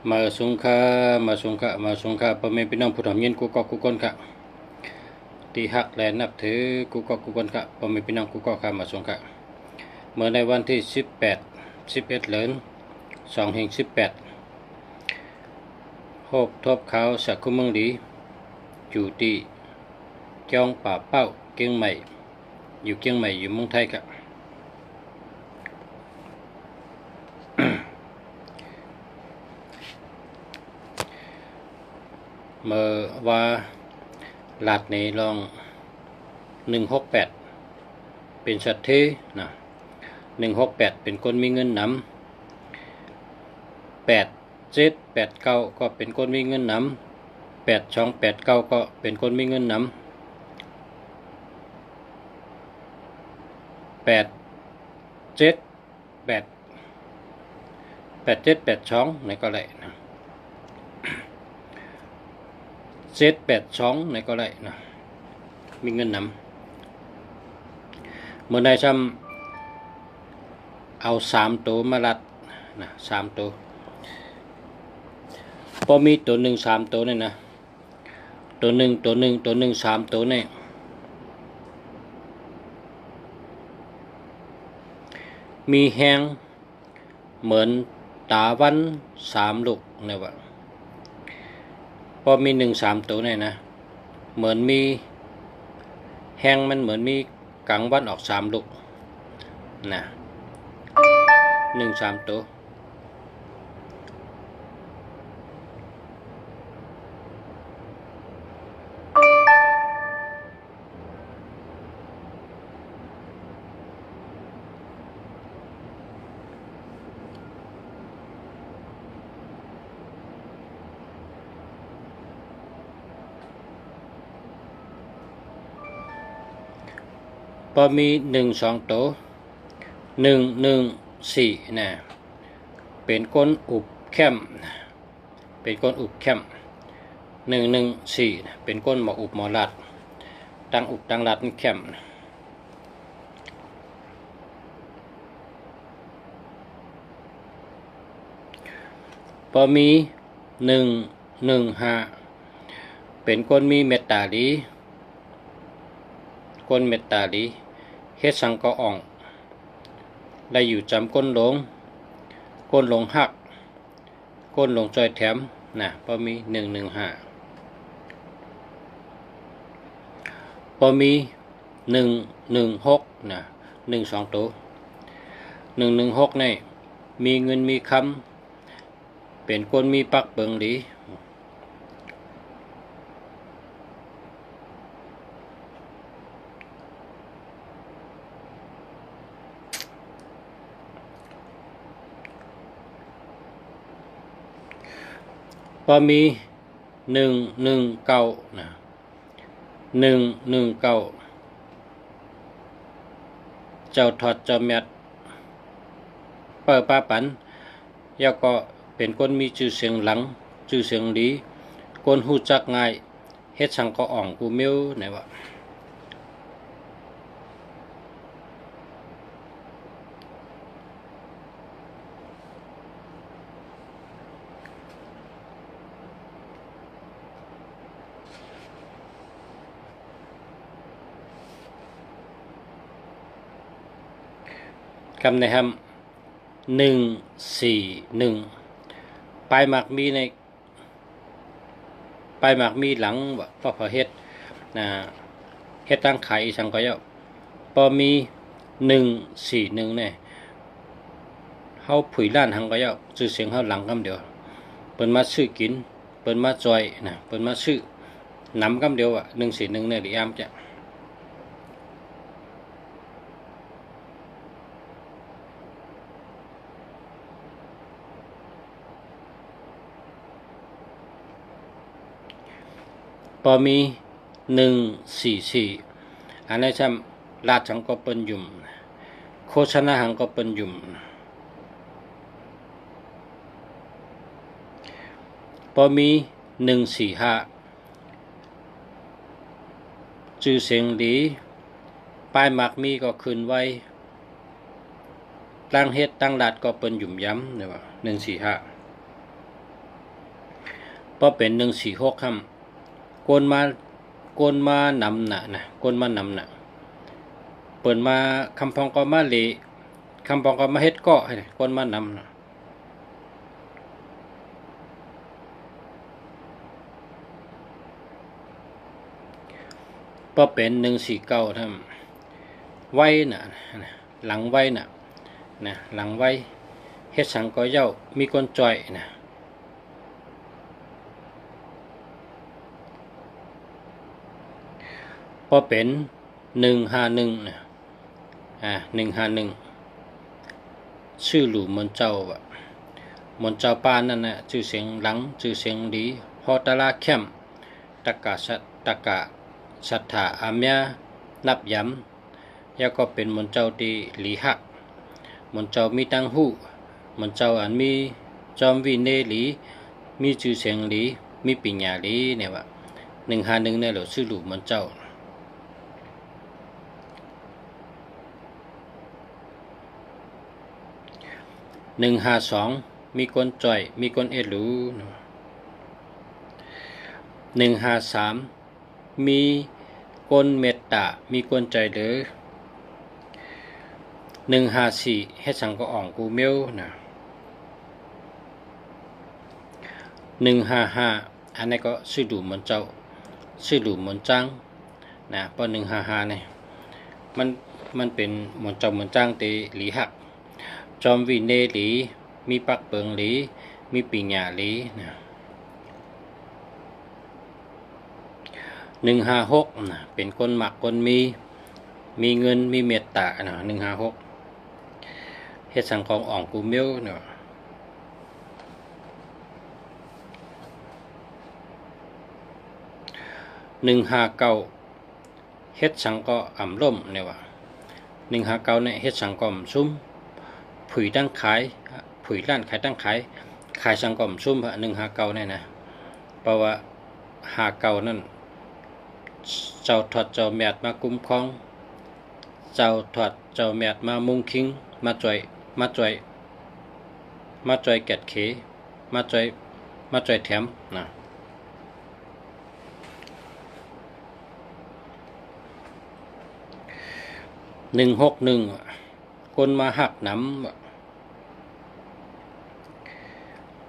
มาสงค่าพ่อแม่พี่น้องผู้ทำเย็นกูก็กูก้นค่ะที่ฮักและนับถือกูก็กูก้นค่ะพ่อแม่พี่น้องกูก็ค่ะมาสงค่ะเมื่อในวันที่11เดือน2/18โฮบทบเขาสักคุเมืองดีอยู่ที่จองป่าเป้าเกียงใหม่อยู่เมืองไทยค่ะเมื่อว่าหลาดนี้ลอง168เป็นสัตว์เทนะ168เป็นคนมีเงินนำ8789ก็เป็นคนมีเงินนำ8289ก็เป็นคนมีเงินนำ8782ในก็ได้นะ782ในก็ได้นะมีเงินนำเมื่อได้ซ้ำเอา3ตัวมาลัดนะ3ตัวพอมีตัวหนึ่ง3ตัวนี่นะตัวหนึ่ง3ตัวนี่มีแห้งเหมือนตาวัน3ลูกนะวะพอมี3ตัวนี่นะเหมือนมีแห้งมันเหมือนมีกลางวันออก3ลูกนะ3ตัวพอมี2ตัว114นะเป็นก้นอุบแคมเป็นก้นอุบแคม114เป็นก้นหมออุบหมอลัดตั้งอุบตั้งลัดแคมพอมี115เป็นก้นมีเมตตาดีก้นเมตตาดีเฮ็ดสังก็อ่องได้อยู่จำก้นหลงหักก้นหลงจอยแถมนะพอมี115พอมี116นะ12ตัว116นี่มีเงินมีคำเป็นก้นมีปักเบิงดีพอมี119นะ119เจ้าทอดเจ้าแมดเปิดป้าปันแล้วก็เป็นคนมีชื่อเสียงหลังชื่อเสียงดีคนหูจักง่ายเฮ็ดสังก็อ่องกูเมียวไหนวะคำในคำ141ปลายหมักมีในปลายหมักมีหลังว่าพอเฮ็ดเฮ็ดตั้งไข่สังก็เยอะพอมี141เนี่ยเฮาผุยล้านหังก็เยอะชื่อเสียงเฮาหลังคำเดียวเปิ้นมาซื้อกินเปิ้นมาจอยนะเปิ้นมาซื้อนำคำเดียว141เนี่ยดิอามจะพอมี144อันนี้ช่ำลาดหังก็เปิ้นยุ่มโฆษณาหังก็เปิ้นยุ่มพอมี145ชื่อเสียงดีป้ายหมักมีก็คืนไว้ตั้งเฮ็ดตั้งลาดก็เปิ้นยุ่มย้ำเนี่ยว่า145 พอเป็น146ครับกวนมานำนะกวนมานำนะเปิดมาคำพองก็มาเลคำพองก็มาเฮ็ดเกาะให้กวนมานำนะพอเป็น149ครับไว้น่ะหลังไว้น่ะนะหลังไว้เฮ็ดสังก็เย้ามีคนจ่อยนะพอเป็น151นะ151ชื่อหลู่มนเจ้าว่ะมนเจ้าป้านนั่นน่ะชื่อเสียงหลังชื่อเสียงดีพอตะลาเข้มตะกะศรัทธาอาเมียนับย้ำแล้วก็เป็นมนเจ้าที่หลีหักมนเจ้ามีตังหูมนเจ้าอันมีจอมวิเนหลีมีชื่อเสียงหลีมีปัญญาหลีเนี่ยว่า151เนี่ยเราชื่อหลู่มนเจ้า152มีคนจ่อยมีคนเอ็ดหลู153มีคนเมตตามีคนใจเหลือ154เฮ็ดสังก็อ่องกูเมียวนะ155อันนี้ก็ชื่อหลู่มนเจ้าชื่อหลู่มนจังนะเพราะ155เนี่ยมันเป็นมนเจ้ามนจังตีหลีหักจอมวินเนหลีมีปักเปิงหลีมีปิญญาหลีนะ156นะเป็นคนหมักคนมีเงินมีเมตตานะ156เฮ็ดสังของอ่องกูเมียวเนาะ159เฮ็ดสังก็อ่ำล่มเนี่ยว่า159เนี่ยเฮ็ดสังก็ซุ้มผุยตั้งขายผุยร้านขายตั้งขายสังก็ซุ้ม159เนี่ยนะเพราะว่า59นั่นเจ้าถอดเจ้าแมดมาคุ้มครองเจ้าถอดเจ้าแมดมามุงคิงมาจ่อยแกดเขมาจ่อยแถมนะ161คนมาหักน้ำ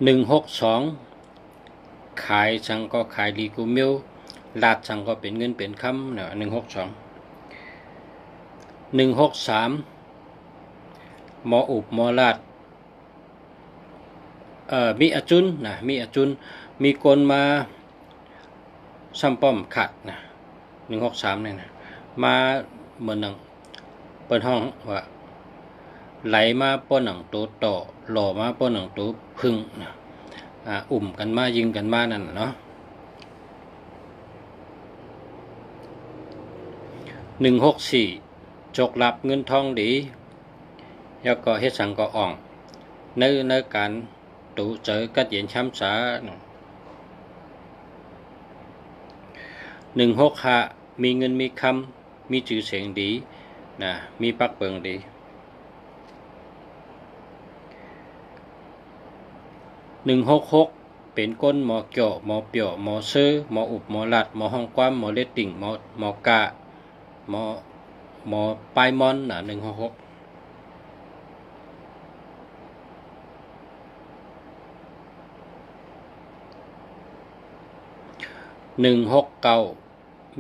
162ขายสังก็ขายดีกูเมียวลาดสังก็เป็นเงินเป็นคำเนาะ163หมออุบหมอลาดมีอาจุนนะมีอาจุนมีคนมาซ้ำป้อมขัดนะ163เนี่ยนะมาเหมือนหนังเปิดห้องว่าไหลมาป้อนหนังตัวต่อหล่อมาป้อนหนังตัวพึ่งนะกันมายิงกันมานั่นเนาะ164จกลับเงินทองดีแล้วก็เฮ็ดสังก็อ่องในการตูเจอกัดเย็นช้ำสา165มีเงินมีคำมีชื่อเสียงดีนะมีปักเปิงดี166เป็นก้นหมอเกี่ยวหมอเปี่ยวหมอซื้อหมออุบหมอลัดหมอห้องความหมอเลตติ้งหมอกะหมอปลายมอนนะ166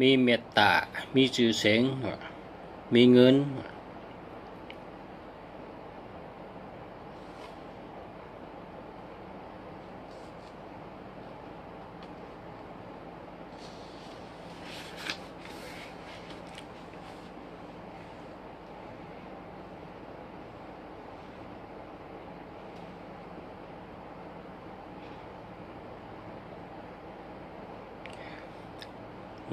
มีเมตตามีชื่อเสียงมีเงิน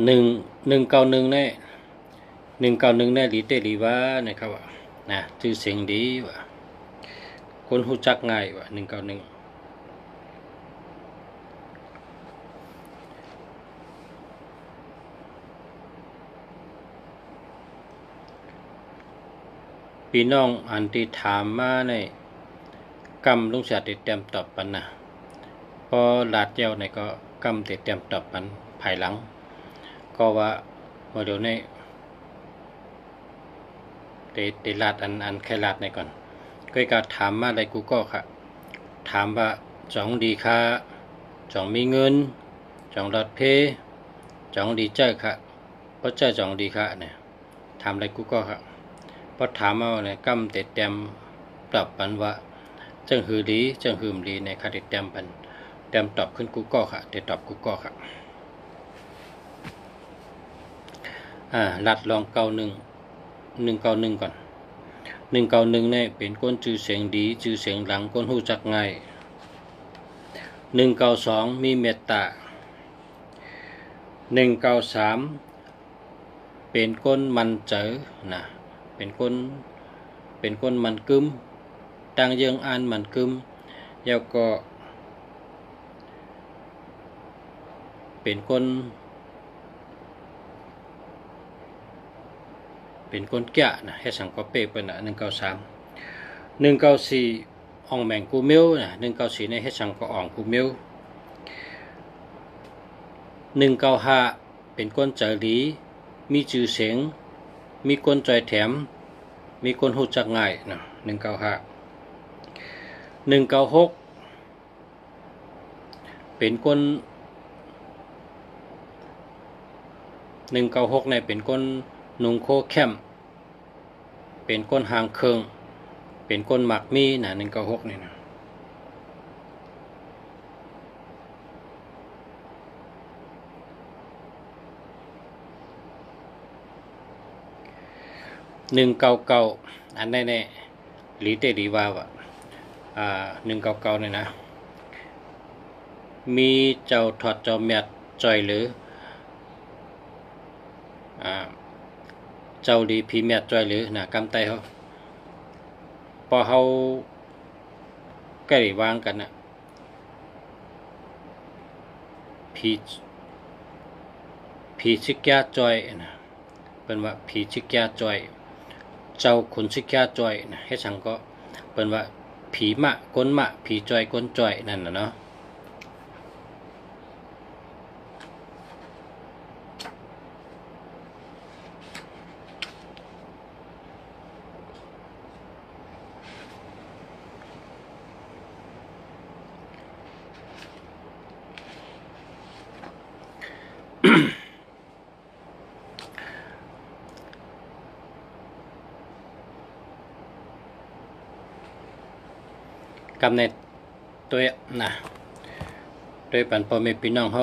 191เนี่ย191เนี่ยหลีเตหลีว่านะครับว่านะชื่อเสียงดีว่าคนรู้จักง่ายว่า191พี่น้องอันที่ถามมาในกำลุงเสียติดเต็มตอบปันนะ พอลาดเจ้าในก็กำเต็มตอบมันภายหลังก็ว่าเมื่อเดี๋ยวนี้เตลาดอันแค่ลาดในก่อนก็ถามมาอะไรกูก็ค่ะถามว่าจองดีค่ะจองมีเงินจองรถเพจองดีเจ้าค่ะเพราะเจ้าจองดีค่ะเนี่ยถามอะไรกูก็ค่ะพอถามมาเนี่ยกำเต็มตอบมันว่าจังหือดีจังหืมดีในค่ะเต็มปันเต็มตอบขึ้นกูก็ค่ะตอบกูก็ค่ะลัดลอง191ก่อน191เนี่ยเป็นคนชื่อเสียงดีชื่อเสียงหลังคนรู้จักง่าย192มีเมตตา193เป็นคนมันเจอนะเป็นคนมันกึมตั้งเยิงอ่านมันกึมแล้วก็เป็นคนแก่นะให้สังก็เป๊ะเปิ้นน่ะ193 194อ่องแมงกูมิวนะ194ในให้สังก็อ่องกูมิว195เป็นคนใจดีมีชื่อเสียงมีคนใจแถมมีคนรู้จักง่ายนะ195 196เป็นคน196เนี่ยเป็นคนนุ่งโคแคมเป็นคนหางเครื่องเป็นคนหมักมีนะ196นี่นะ199อันแน่ๆหลีเตดีว่าวะ199เนี่ยนะมีเจ้าถอดเจ้าเมียดจอยหรือเจ้าดีพีเมียดจอยหรือนะกำไตเขาพอเขาใกล้วางกันนะผีชิกยาจอยนะเป็นว่าผีชิกยาจอยเจ้าขุนชิกยาจอยนะให้สังก็เป็นว่าผีมะก้นมะผีจอยก้นจอยนั่นนะเนาะกำในตัวนะโดยปันพอมีพี่น้องเขา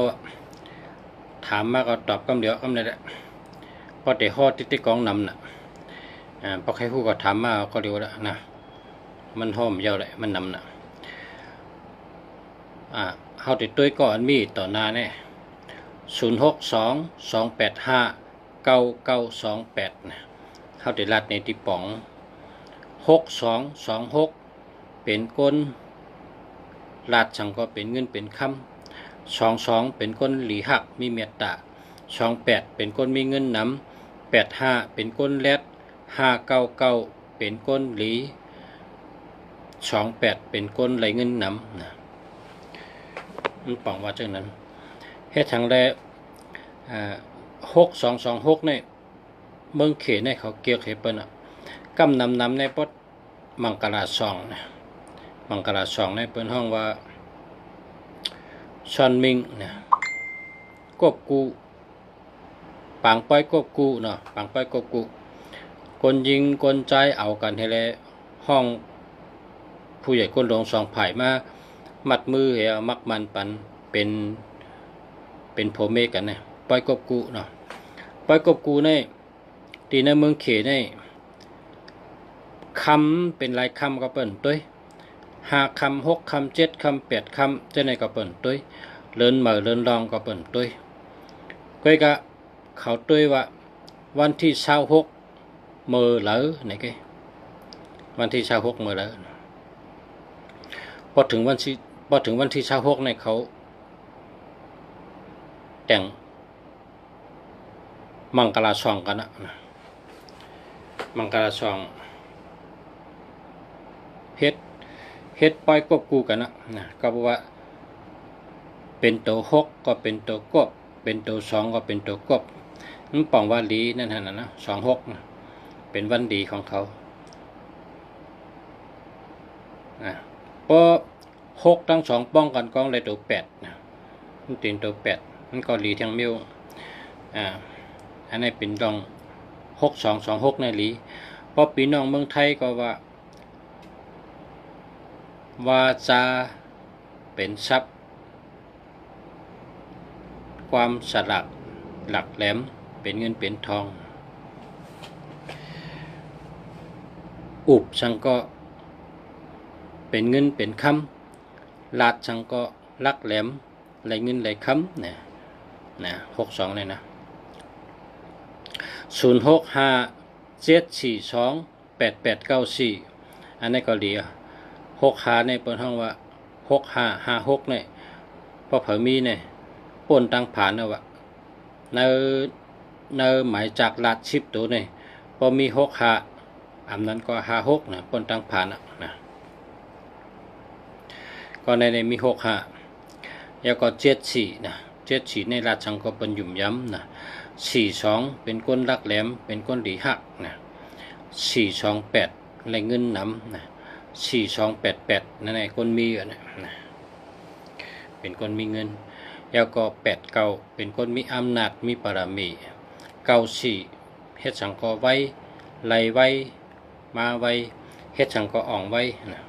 ถามมาก็ตอบคำเดียวคำนี้แหละพอเดี๋ยวฮอดติดกองนำน่ะพอใครพูดก็ถามมาก็เดียวแล้วนะมันหอมเยาเลยมันนำน่ะเขาติดตัวก่อนมีต่อหน้าเนี่ย0622859928นะเขาติดรัดในที่ป๋อง6226เป็นก้นลาดสังก็เป็นเงินเป็นคำ22เป็นก้นหลีหักมีเมตตา28เป็นก้นมีเงินนำ85เป็นก้นแรด599เป็นก้นหลี28เป็นก้นไหลเงินนำนะมันป้องว่าจังนั้นเฮ็ดทางแล6226เนี่ยเมืองเขในเขาเกี่ยวเฮ็ดเปิ้นกำนำในปดมังกราซองนะมังกราซองในเปิ้นห้องว่าชอนมิงนะกบกูปางป้อยกบกูเนาะปางป้อยกบกูคนยิงคนใจเอากันให้แลห้องผู้ใหญ่คนหลวง2ไผ่มามัดมือให้เอามักมันปันเป็นโพเมกันนะป้อยกบกูเนาะป้อยกบกูในตีในเมืองเขในคำเป็นหลายคำก็เปิ้นตุ้ย5คำ6คำ7คำ8คำจะในก็เปิ้นตุ้ยเลินเหม่อเลินลองก็เปิ้นตุ้ยก้อยก็เขาตุ้ยว่าวันที่26มื้อเหลอไหนแกวันที่26มื้อเหลอพอถึงวันที่26เนี่ยเขาแต่งมังกรซองกันนะมังกรซองเฮ็ดปล่อยกบกูกันนะก็บอกว่า เป็นตัวหกก็เป็นตัวกบเป็นตัวสองก็เป็นตัวกบนั่นปองว่าลีนั่นฮะนะ26นะเป็นวันดีของเขาเพราะ6ทั้ง2ป้องกันกองเลยตัว8นะมันเป็นตัว8มันก็ลีทั้งมิวอันนี้เป็นดอง6226ในลีเพราะพี่น้องเมืองไทยก็ว่าจะเป็นทรัพย์ความสลักหลักแหลมเป็นเงินเป็นทองอุบสังก็เป็นเงินเป็นคำลาดสังก็ลักแหลมไหลเงินไหลคำนะ62เลยนะ0657428894อันนี้ก็ดี65ในเปิ้นห้องว่า6556เนี่ยพอเผอมีเนี่ยป่นตั้งผ่านเอาว่าในหมายจากลาดชิปตัวเนี่ยพอมี65อันนั้นก็56นะป่นตั้งผ่านนะก็ในมี65แล้วก็74นะ74ในลาดชังก็เป็นหยุ่มย้ำนะ42เป็นก้นลักแหลมเป็นก้นหลีหักนะ428ในเงินน้ำนะ4288นั่นไงก้นมีนะเป็นก้นมีเงินแล้วก็89เป็นก้นมีอำนาจมีปรมี94เฮ็ดสังก็ไว้ไหลไว้มาไว้เฮ็ดสังก็อ่องไว้นะ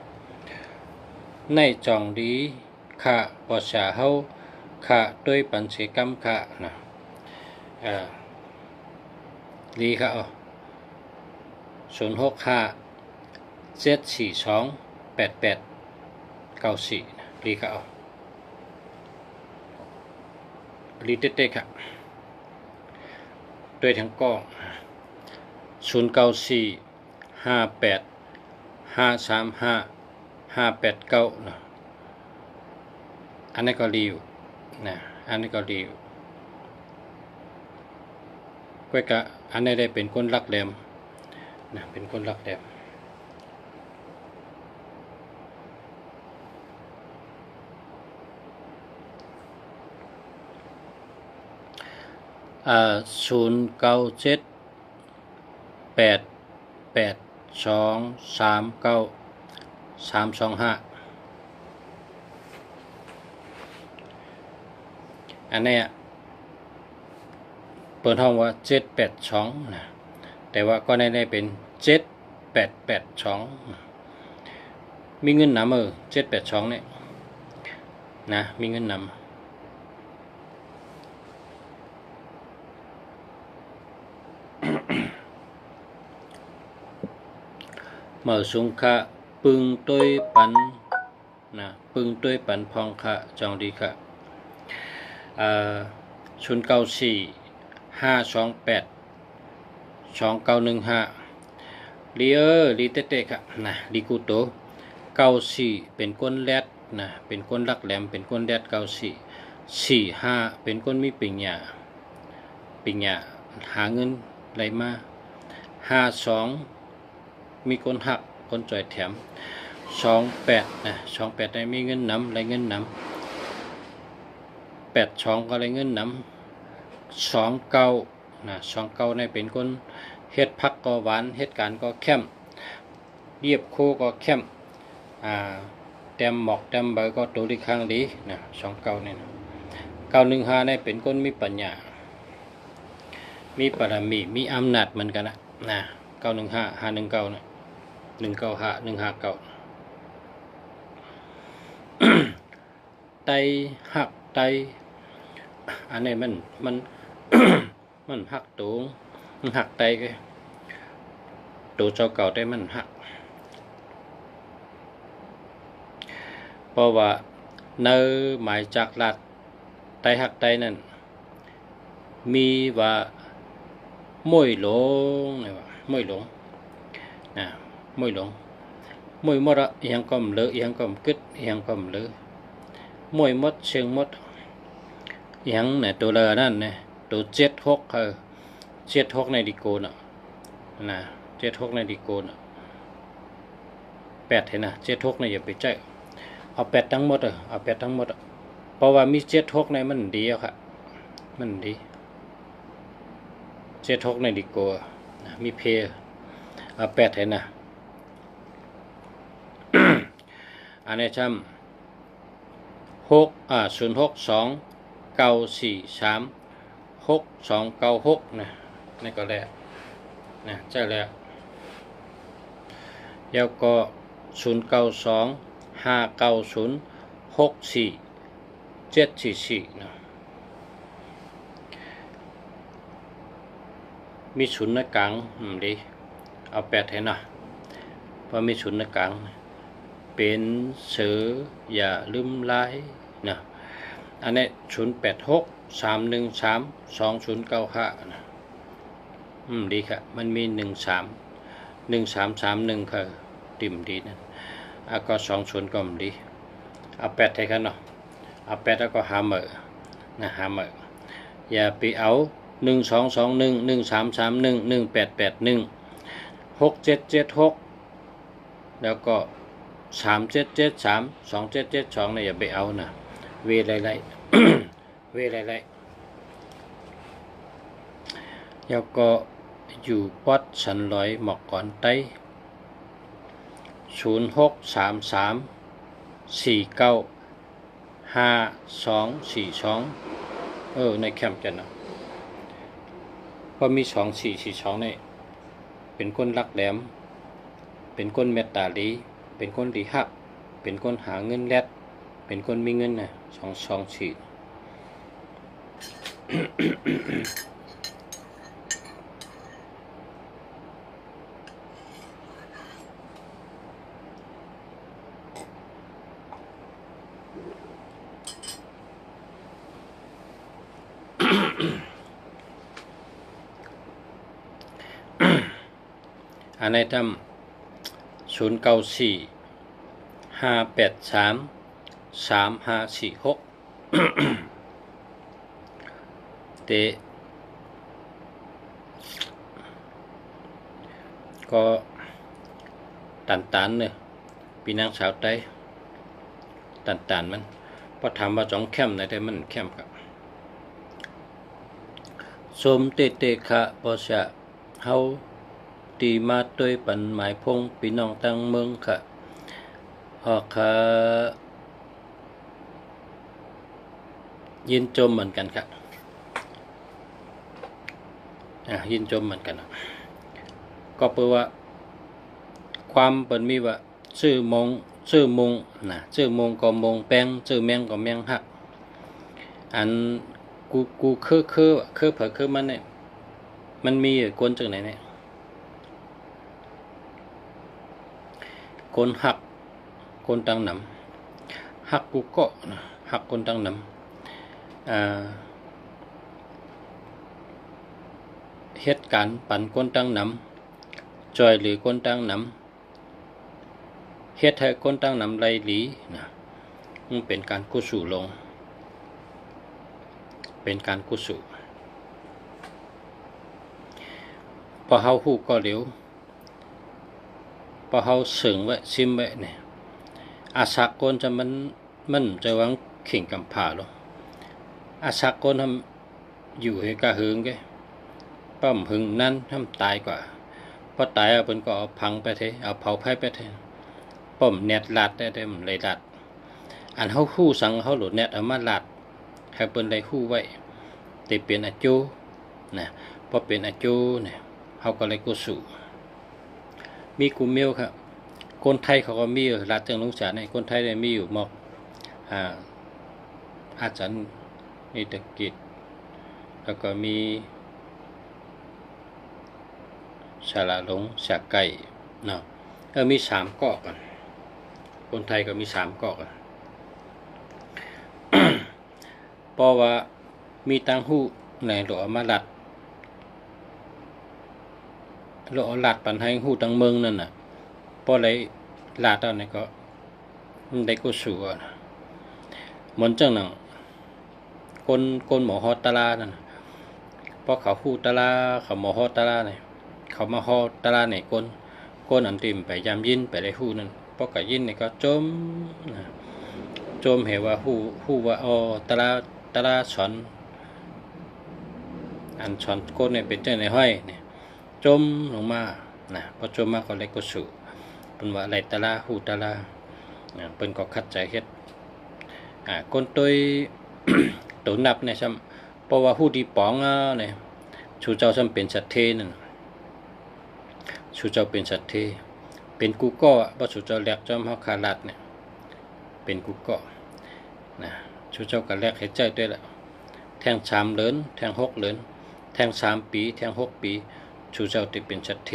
ในจองดีค่ะปอชาเฮาค่ะด้วยปัญเสกรรมค่ะนะดีค่ะ0657428894ดีค่ะรีเต้ๆค่ะด้วยทั้งกล้อง0945853589นะอันนี้ก็รีวนะอันนี้ก็รีวก็กะอันนี้ได้เป็นคนรักแหลมนะเป็นคนรักแหลม0978823935อันนี้เปิดห้องว่า782นะแต่ว่าก็ได้เป็น7882มีเงินนำ782เนี่ยนะมีเงินนำเมื่อสุงคะปึงต้วยปันนะปึงต้วยปันพองคะจองดีค่ะ0945282915ลีเต้ๆค่ะนะลีกูโต94เป็นก้นแรดนะเป็นก้นลักแหลมเป็นก้นแรด9445เป็นก้นมีปิญญาหาเงินไหลมา52มีก้นหักก้นจ่อยแถม28นะ28ได้มีเงินนำไหลเงินนำ82ก็ไหลเงินนำ29นะ29ในเป็นก้นเฮ็ดพักก็หวานเฮ็ดการก็เข้มเรียบโคก็เข้มแต้มหมอกแต้มใบก็ตัวที่ข้างดีนะ29นี่นะ915ได้เป็นก้นมีปัญญามีปรมีมีอำนาจเหมือนกันนะ915 519นะ195 159ไตหักไตอันนี้มัน มันหักตัวมันหักไตก็ตัวเจ้าเก่าได้มันหักเพราะว่าในหมายจากลัดไตหักไตนั่นมีว่าม้วยหลงนี่ว่าม้วยหลงนะม้วยหลงม้วยมดเอียงก็มเลอะเอียงก็มกึดเอียงก็มเลอะม้วยมดเชิงมดเอียงเนี่ยตัวเลอนั่นเนี่ยตัว7676ในดิโกนนะ76ในดิโกน8เห็นนะ76เนี่ยอย่าไปใจเอา8ทั้งหมดเอา8ทั้งหมด เพราะว่ามี76ในมันดีอ่ะครับมันดี76ในดีกว่ามีเพเอา8ให้นะ อันนี้ทำ0629436296นี่ก็แล้วนะใช่แล้วแล้วก็0925906474นะมีศูนย์กลางดีเอา8ให้นะเพราะมีศูนย์กลางเป็นเสืออย่าลืมลายนะอันนี้0863132095นะดีครับมันมี1331ค่ะติ่มดีนั่นก็20ก็มันดีเอา8ให้กันเนาะเอา8แล้วก็หาเมอนะหาเมออย่าไปเอา1221133118816776แล้วก็37732772เนี่ยอย่าไปเอานะเวไล่เวไล่แล้วก็อยู่ปัดสันลอยหมอกก่อนไต้0633495242ในแคมป์กันนะเพราะมี2442นี่เป็นคนรักแหลมเป็นคนเมตตาดีเป็นคนดีฮักเป็นคนหาเงินแลดเป็นคนมีเงินนะ224อันนี้ทำ0945833546เตก็ตันเนี่ยปีนางสาวไต้ตันมันพอถามว่า2เข้มไหนได้มันเข้มครับสมเตคะปอชะเฮาตีมาด้วยปันหมายพงพี่น้องตั้งเมืองค่ะยินจมเหมือนกันครับยินจมเหมือนกันก็แปลว่าความเปิดมีว่าชื่อมงชื่อก็มงแป้งชื่อแมงก็แมงหักอันกูเคือมันเนี่ยมันมีคนจากไหนเนี่ยคนหักคนตั้งหนำหักกูก็หักคนตั้งหนำเหตุการณ์ปั่นคนตั้งหนำจอยหรือคนตั้งหนำเหตุให้คนตั้งหนำไรหลีนะมันเป็นการกุศลลงเป็นการกุศลพอเฮาฮู้ก็เร็วพอเฮาเสิงไว้ซิมไว้เนี่ยอาศักกนจะมันจะวังเข่งกำผ่าลงอาศักกนทำอยู่ให้กะหึงแกป้อมหึงนั่นทำตายกว่าพอตายเอาเพิ่นก็เอาพังไปเทเอาเผาไผ่ไปเทป้อมแนดลาดได้มันเลยลาดอันเฮาฮู้สังเฮาโหลดแนดเอามาลาดให้เพิ่นได้ฮู้ไว้แต่เป็นอาจูนะพอเป็นอาจูเนี่ยเฮาก็เลยกุสุมีกลุ่มเมลครับคนไทยเขาก็มีรัฐเจังลุงศาลในคนไทยได้มีอยู่หมอกอาจารย์นิตกิจแล้วก็มีสาระหลงสาไก่เนาะมี3เกาะกันคนไทยก็มี3เกาะกัน เพราะว่ามีตังหู้ในหลวมาลัดหลวลัดปันให้หู้ตังเมืองนั่นน่ะเพราะอะไรลาดตอนนี้ก็ได้กุศลเหมือนจังหนังคนหมอฮอตลานั่นเพราะเขาหู้ตลาเขาหมอฮอตลาเนี่ยเขามาฮอตลาเนี่ยคนอันติมไปยามยินไปได้หู้นั่นเพราะกับยินเนี่ยก็จ จมเหว่าฮู้ว่าอ๋อตะลาสอนอันสอนโคตรเนี่ยเป็นจังได๋ห้อยเนี่ยจมลงมานะพอจมมาก็เลยก็สู่เพิ่นว่าอะไรตะลาฮู้ตะลาเพิ่นก็คัดใจเฮ็ดคนตย ตัวนับเนี่ยซ้ำเพราะว่าฮู้ที่ป๋องเนี่ยชูเจ้าซ้ำเป็นสัตเทนั่นชูเจ้าเป็นสัตเทเป็นกูก็บ่ชูเจ้าแลกจอมเฮาคาลัดเนี่ยเป็นกูก็นะชูเจ้าก็แลกให้ใจด้วยละแทง3เหรียญแทง6เหรียญแทง3ปีแทง6ปีชูเจ้าที่เป็นสัตเท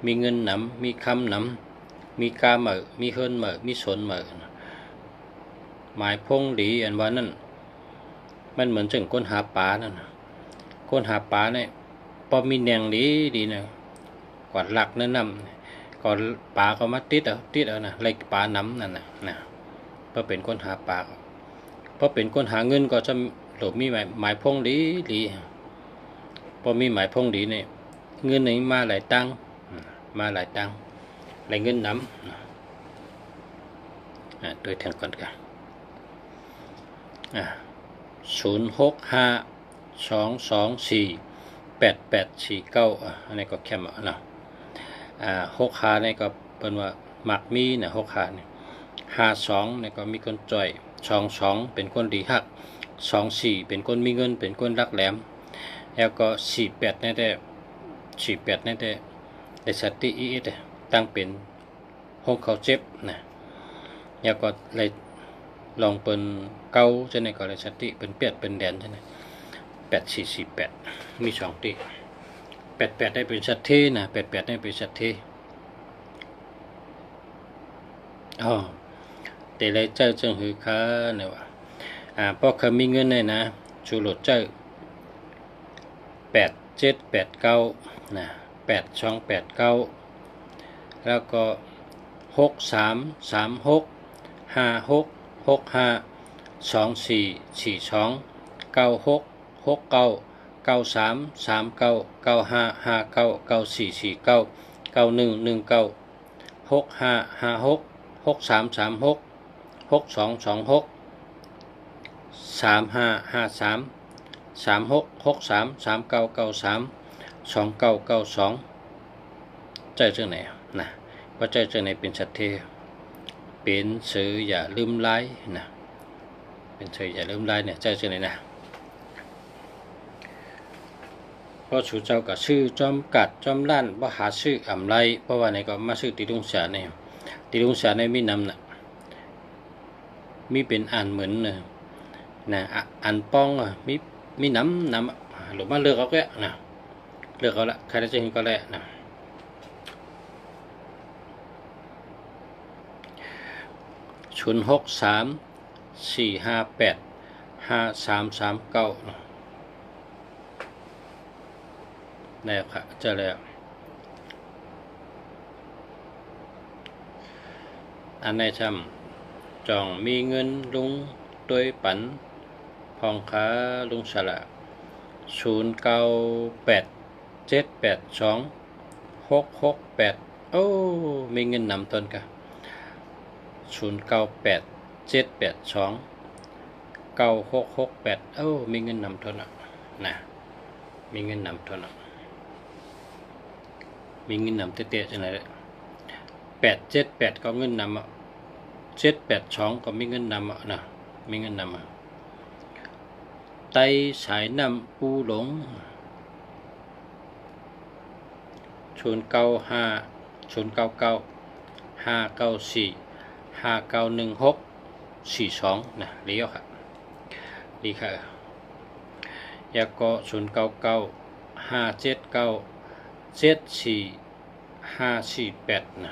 มีเงินนำมีคำนำมีกาเหมอมีเฮินเหมอมีสนเหมอหมายพงหลีอันว่านั่นมันเหมือนจังคนหาปลานั่นคนหาปลาเนี่ยพอมีแนงดีนะกอดหลักนั่นนำก่อนปลาก็มาติดเอานะไล่ปลาน้ำนั่นนะเพราะเป็นคนหาปลาเพราะเป็นคนหาเงินก็จะหลบมีหมายพงหลีพอมีหมายพงหลีเนี่ยเงินนี้มาหลายตังหลายเงินน้ำโดยแทงก่อนกัน06522488849อันนี้ก็แคมเนาะ6ขานี่ก็เป็นว่ามักมีนะ6ขานี่52นี่ก็มีคนจ่อย22เป็นคนดีฮัก24เป็นคนมีเงินเป็นคนรักแหลมแล้วก็48นี่ได้ได้สติอีดตั้งเป็นห้องเขาเจ็บนะแล้วก็เลยลองเป็นเก้าจะในก็เลยสติเป็น8เป็นแดนใช่ไหม8448มี2ตี88ได้เป็นสัตเทนะ88ได้เป็นสัตเทแต่เลยเจ้าจังหือค้าเนี่ยว่าพอเขามีเงินเนี่ยนะชูโหลดเจ้า8789นะ8289แล้วก็6336 56 65 2442 96 69 93 39 95 59 94 49 91 19 65 56 63 36 62 26 35 53 36 63 39 93 29 92ใจจังไหนนะว่าใจจังไหนเป็นสัตเทเป็นสื่ออย่าลืมไล่นะเป็นสื่ออย่าลืมไล่เนี่ยใจจังไหนนะเพราะชูเจ้ากับชื่อจอมกัดจอมล้านว่าหาชื่ออ่ำไรเพราะว่าในก็มาชื่อติลุงเสียเนี่ยติลุงเสียในมีนำนะมีเป็นอ่านเหมือนนะอ่านป้องมีน้ำหรือมาเลือกเอาแก่นะเลือกเอาละใครจะเห็นก็แล้วนะ063 458 5339แล้วค่ะเจอแล้วอันในช่ำจองมีเงินลุงตัวยปันพองค้าลุงสละ0987826668โอ้มีเงินนำต้นกะ0987829668โอ้มีเงินนำต้นนะมีเงินนำต้นมีเงินนำเตะๆจังไหน878ก็เงินนำ782ก็มีเงินนำนะมีเงินนำไตสายนำปูหลง095 099 594 5916 42นะเลี้ยวค่ะดีค่ะยาก็099 579 74548นะ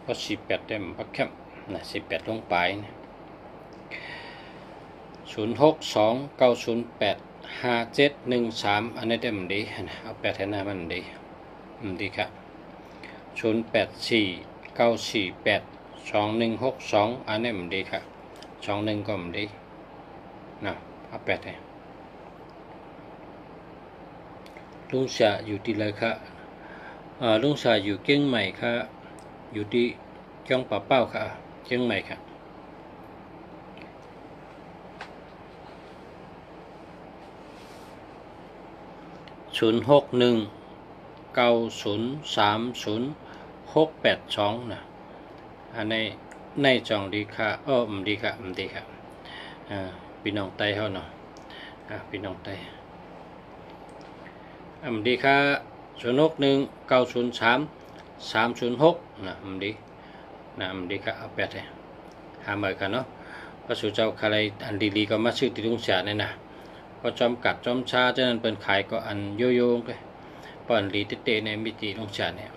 ก็48ได้มันพักแคมนะ18ลงไปนะ062 908 5713อันนี้ได้มันดีนะเอา8แทนหน้ามันดีดีครับ084 948 2162อันนี้มันดีครับ21ก็มันดีนะเอา8แทนลุงชาอยู่ที่ไรครับลุงชาอยู่เกี้ยงใหม่ครับอยู่ที่จ้องป่าเป้าครับ เชียงใหม่ครับ0619030682นะอันในจองดีค่ะดีค่ะดีค่ะพี่น้องไต้เฮาเนาะพี่น้องไต้ดีค่ะ0619030306นะดีนะดีค่ะเอา8เลยหาเหมือนกันเนาะพระสุเจ้าใครอันดีๆก็มาซื้อที่ลุงเสียเนี่ยนะก็จอมกัดจอมชาเจ้านั้นเป็นขายก็อันโยโย่ไปป้อนลีเตในมิติลุงเสียเนี่ย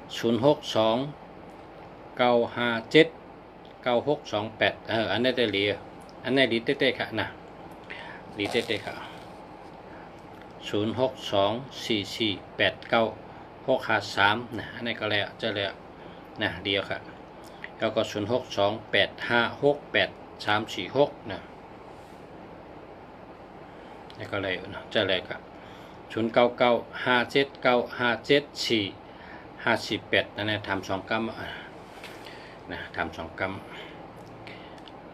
0629579628อันนี้ได้ลีอันนี้ลีเตค่ะนะลีเตค่ะ0624489653นะอันนี้ก็แล้วจะแล้วนะเดียวค่ะแล้วก็0628568346นะนี่ก็เลยจะเลยครับ099579574548นั่นแหละทำ2 กรัมนะทำ2 กรัม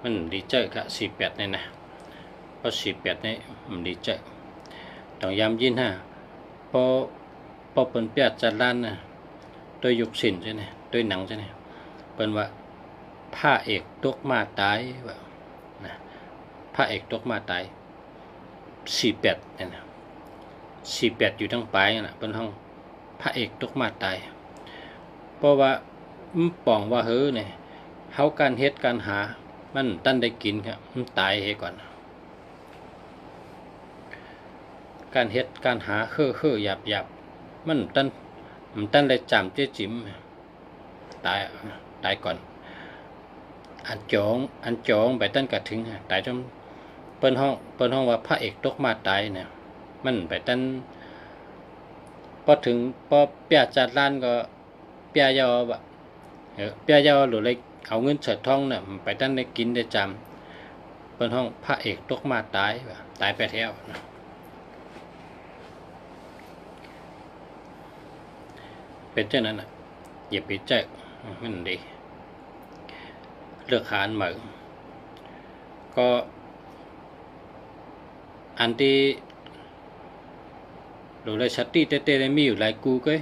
มันดีเจอครับ48นี่นะเพราะ48นี่มันดีเจอต้องย้ำยินฮะพอเป็นเปียจัดร้านนะโดยยุคสินใช่ไหมโดยหนังใช่ไหมเป็นว่าพระเอกตกมาตายแบบนะพระเอกตกมาตาย48เนี่ยนะ48อยู่ทั้งปลายนะเป็นห้องพระเอกตกมาตายเพราะว่าป่องว่าเนี่ยเฮาการเฮ็ดการหามันตั้นได้กินครับมันตายเฮก่อนการเฮ็ดการหาหยาบมันตั้นได้จำเจ๊จิ๋มตายก่อนอันจองไปตั้นกระถึงตายจนเปิ้นห้องว่าพระเอกตกมาตายเนี่ยมันไปตั้นพอถึงพอเปียจัดร้านก็เปียยอแบบเปียยอหรืออะไรเอาเงินเฉิดทองเนี่ยไปตั้นได้กินได้จำเปิ้นห้องพระเอกตกมาตายแบบตายไปแถวนะเป็นเช่นนั้นอย่าไปเจอมันดีเลือกหาเหมือนก็อันที่หลุดเลยชัตตี้เต้มีอยู่หลายกูก็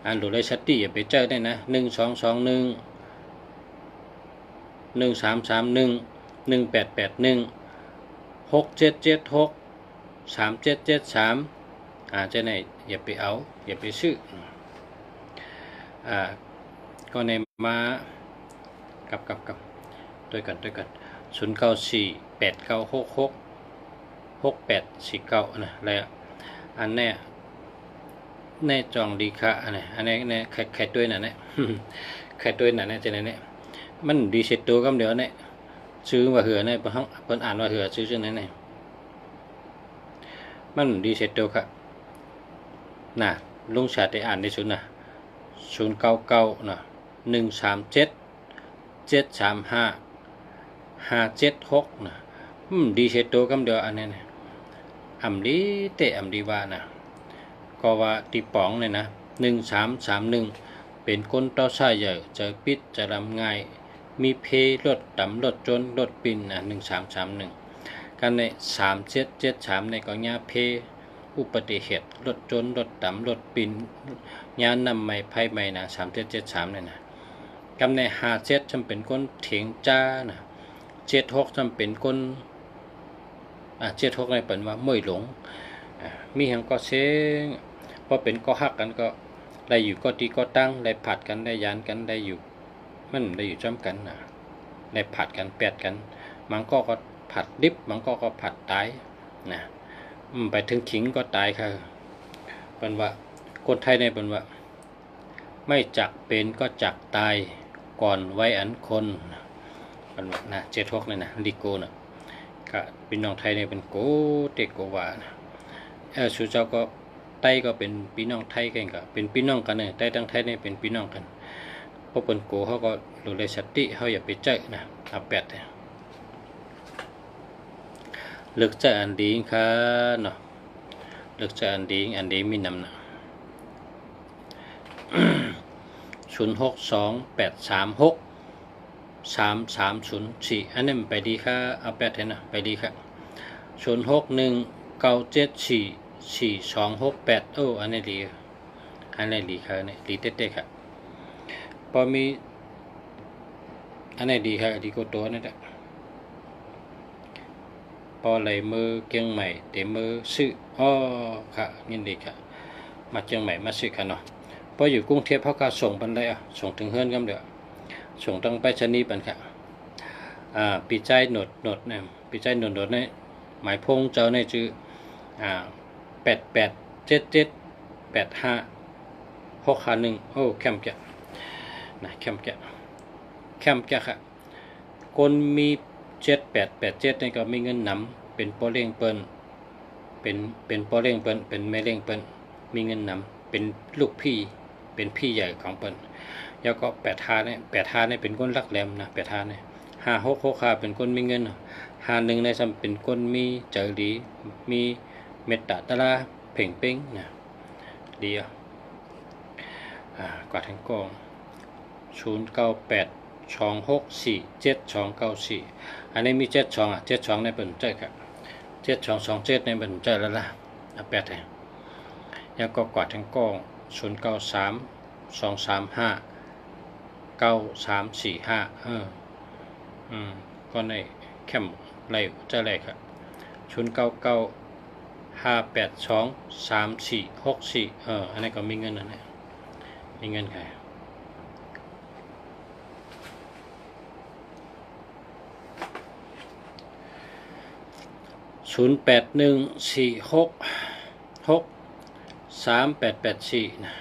อันหลุดเลยชัตตี้อย่าไปเจอได้นะ12211381188167763773จะไหนอย่าไปเอาอย่าไปซื้อก็ในมากับด้วยกัน094896664849นะแล้วอันนี้แน่จองดีค่ะอันนี้ใครด้วยน่ะเนี่ยใครด้วยน่ะเนี่ยจะเนี่ยมันดีเสร็จตัวก็เดี๋ยวเนี่ยซื้อมาเหือเนี่ยเพิ่นอ่านว่าเหือซื้อชื่อนั้นเนี่ยมันดีเสร็จตัวค่ะน่ะลุงชาติอ่านในศูนย์น่ะ099นะ137735576นะดีเสร็จตัวก็เดี๋ยวอันนี้นะอำดีว่านะก็ว่าตีป๋องเนี่ยนะ1331เป็นคนต่อสายใหญ่จะปิดจะรำง่ายมีเพรถต่ำรถจนรถปินนะ1331กันใน3773ในก็ญาเพอุบัติเหตุรถจนรถต่ำรถปินญาณนำไม้ไพ่ไม้นะ3773เนี่ยนะกำใน57จำเป็นคนเถียงจ้านะ76จำเป็นคน76ในเป็นว่าม่วยหลงมีแห่งก็เชงพอเป็นก็ฮักกันก็ได้อยู่ก็ตีก็ตั้งได้ผัดกันได้ยานกันได้อยู่มันได้อยู่จ้ำกันนะได้ผัดกันแปดกันมันก็ผัดดิบมันก็ผัดตายนะไปถึงขิงก็ตายค่ะเป็นว่าคนไทยในเป็นว่าไม่จักเป็นก็จักตายก่อนไว้อันคนเป็นว่านะ76เนี่ยนะลิโกนะก็พี่น้องไทยเนี่ยเป็นโกเตกโกวานะสุเจ้าก็ไต้ก็เป็นพี่น้องไทยกันก็เป็นพี่น้องกันเนี่ยไต้ทั้งไทยเนี่ยเป็นพี่น้องกันเพราะเป็นโกเขาก็ดูแลสติเขาอย่าไปเจอนะอาแปดเนี่ยเลือกจะอันดีค่ะเนาะเลือกจะอันดีมีนำนะ 0628363304อันนี้มันไปดีค่ะเอาแปดเห็นนะไปดีค่ะ0619744268โอ้อันนี้ดีอันนี้ดีค่ะเนี่ยดีเต๊ะๆค่ะพอมีอันนี้ดีค่ะดีกว่าตัวนี่แหละพอไหลมือเกียงใหม่เต็มมือซื้ออ๋อค่ะยินดีค่ะมาเชียงใหม่มาซื้อค่ะเนาะพออยู่กรุงเทพเขาก็ส่งปันได้อ่ะส่งถึงเฮือนกันเด้อส่งตั้งไปชนีปันค่ะปีใจหนดเนี่ยปีใจหนดเนี่ยหมายพงเจ้าเนี่ยชื่อ8877856561โอ้แคมแกะนะแคมแกะค่ะคนมี7887นี่ก็มีเงินนำเป็นปอเร่งเปิ้นเป็นปอเร่งเปิ้นเป็นแม่เร่งเปิ้นมีเงินนำเป็นลูกพี่เป็นพี่ใหญ่ของเปิ้นแล้วก็85เนี่ยเป็นคนรักแหลมนะ85เนี่ย5665เป็นคนมีเงิน51ในซ้ำเป็นคนมีเจริญมีเมตตาตะลาเพ่งเป้งนะดีอ่ะกว่าทั้งกอง0982647294อันนี้มี7272ในเปิ้นใจครับ7227ในเปิ้นใจแล้วล่ะแปดให้แล้วก็กว่าทั้งกอง0932359345ก็ในแคมไล่ใจแรกครับ0995823464อันนี้ก็มีเงินนั่นแหละมีเงินใคร0814663884นะ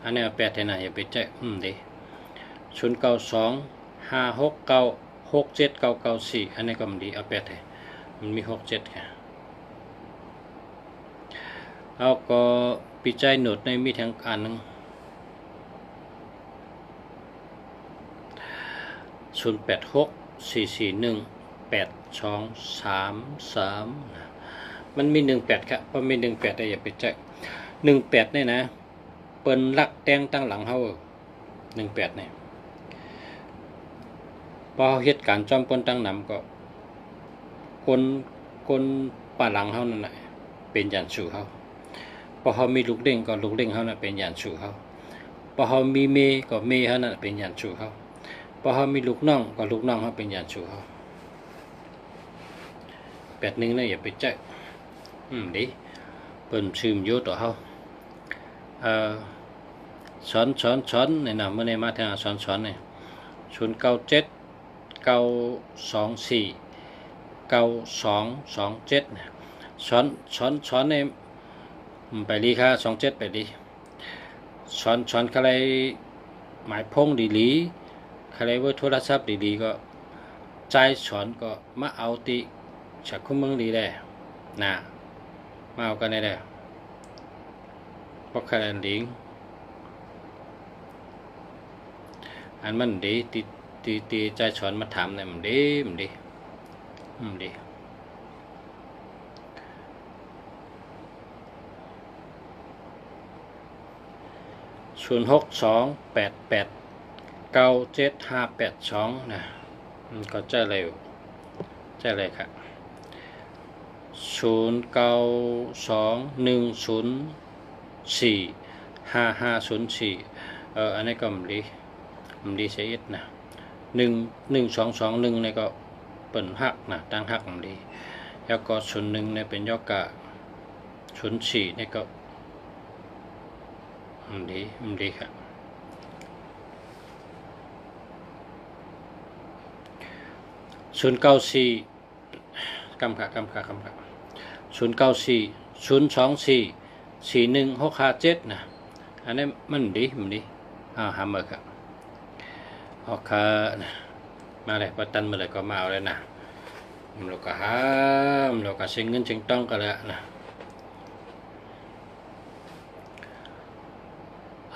อันนี้แปดให้นะอย่าไปแจ้งดิ0925696794อันนี้ก็มันดีเอาแปดให้มันมี67ค่ะแล้วก็ปีใจโนดในมีทางอันนึง0864418233มันมี18ครับเพราะมี18ได้อย่าไปแจ้ง18นี่นะเปิ้นรักแต่งตั้งหลังเฮา18นี่พอเหตุการณ์จอมปนตั้งนำก็คนป่าหลังเฮานั่นน่ะเป็นยันสู่เฮาพอเฮามีลูกเด้งก็ลูกเด้งเฮาน่ะเป็นยันสู่เฮาพอเฮามีเมก็เมเฮานั่นเป็นยันสู่เฮาพอเฮามีลูกน้องก็ลูกน้องเฮาเป็นยันสู่เฮา81นี่อย่าไปแจ้งดิเปิ้นซึมอยู่ต่อเฮาสอนนี่นะเมื่อในมาทางสอนนี่0979249227นะสอนในไปดีค่ะ27ไปดีสอนใครหมายพงดีๆใครว่าโทรศัพท์ดีๆก็ใจสอนก็มาเอาติฉักคุ้มมึงดีได้นะมาเอากันได้เพราะคะแนนลิงอันมันดีตีใจสอนมาถามเนี่ยมันดี0628897582นะมันก็จะเร็วครับ0921045504อันนี้ก็มันดีเสียอิดนะ1221เนี่ยก็เปิ่นหักนะตั้งหักมันดีแล้วก็01เนี่ยเป็นยอกะ04เนี่ยก็มันดีครับ094กำค่ะ094 024 4167นะอันนี้มันดีหาเมื่อครับโอเคมาเลยพอตันเมื่อไรก็มาเอาเลยนะเราก็เชิงเงินเชิงต้องกันแล้วนะ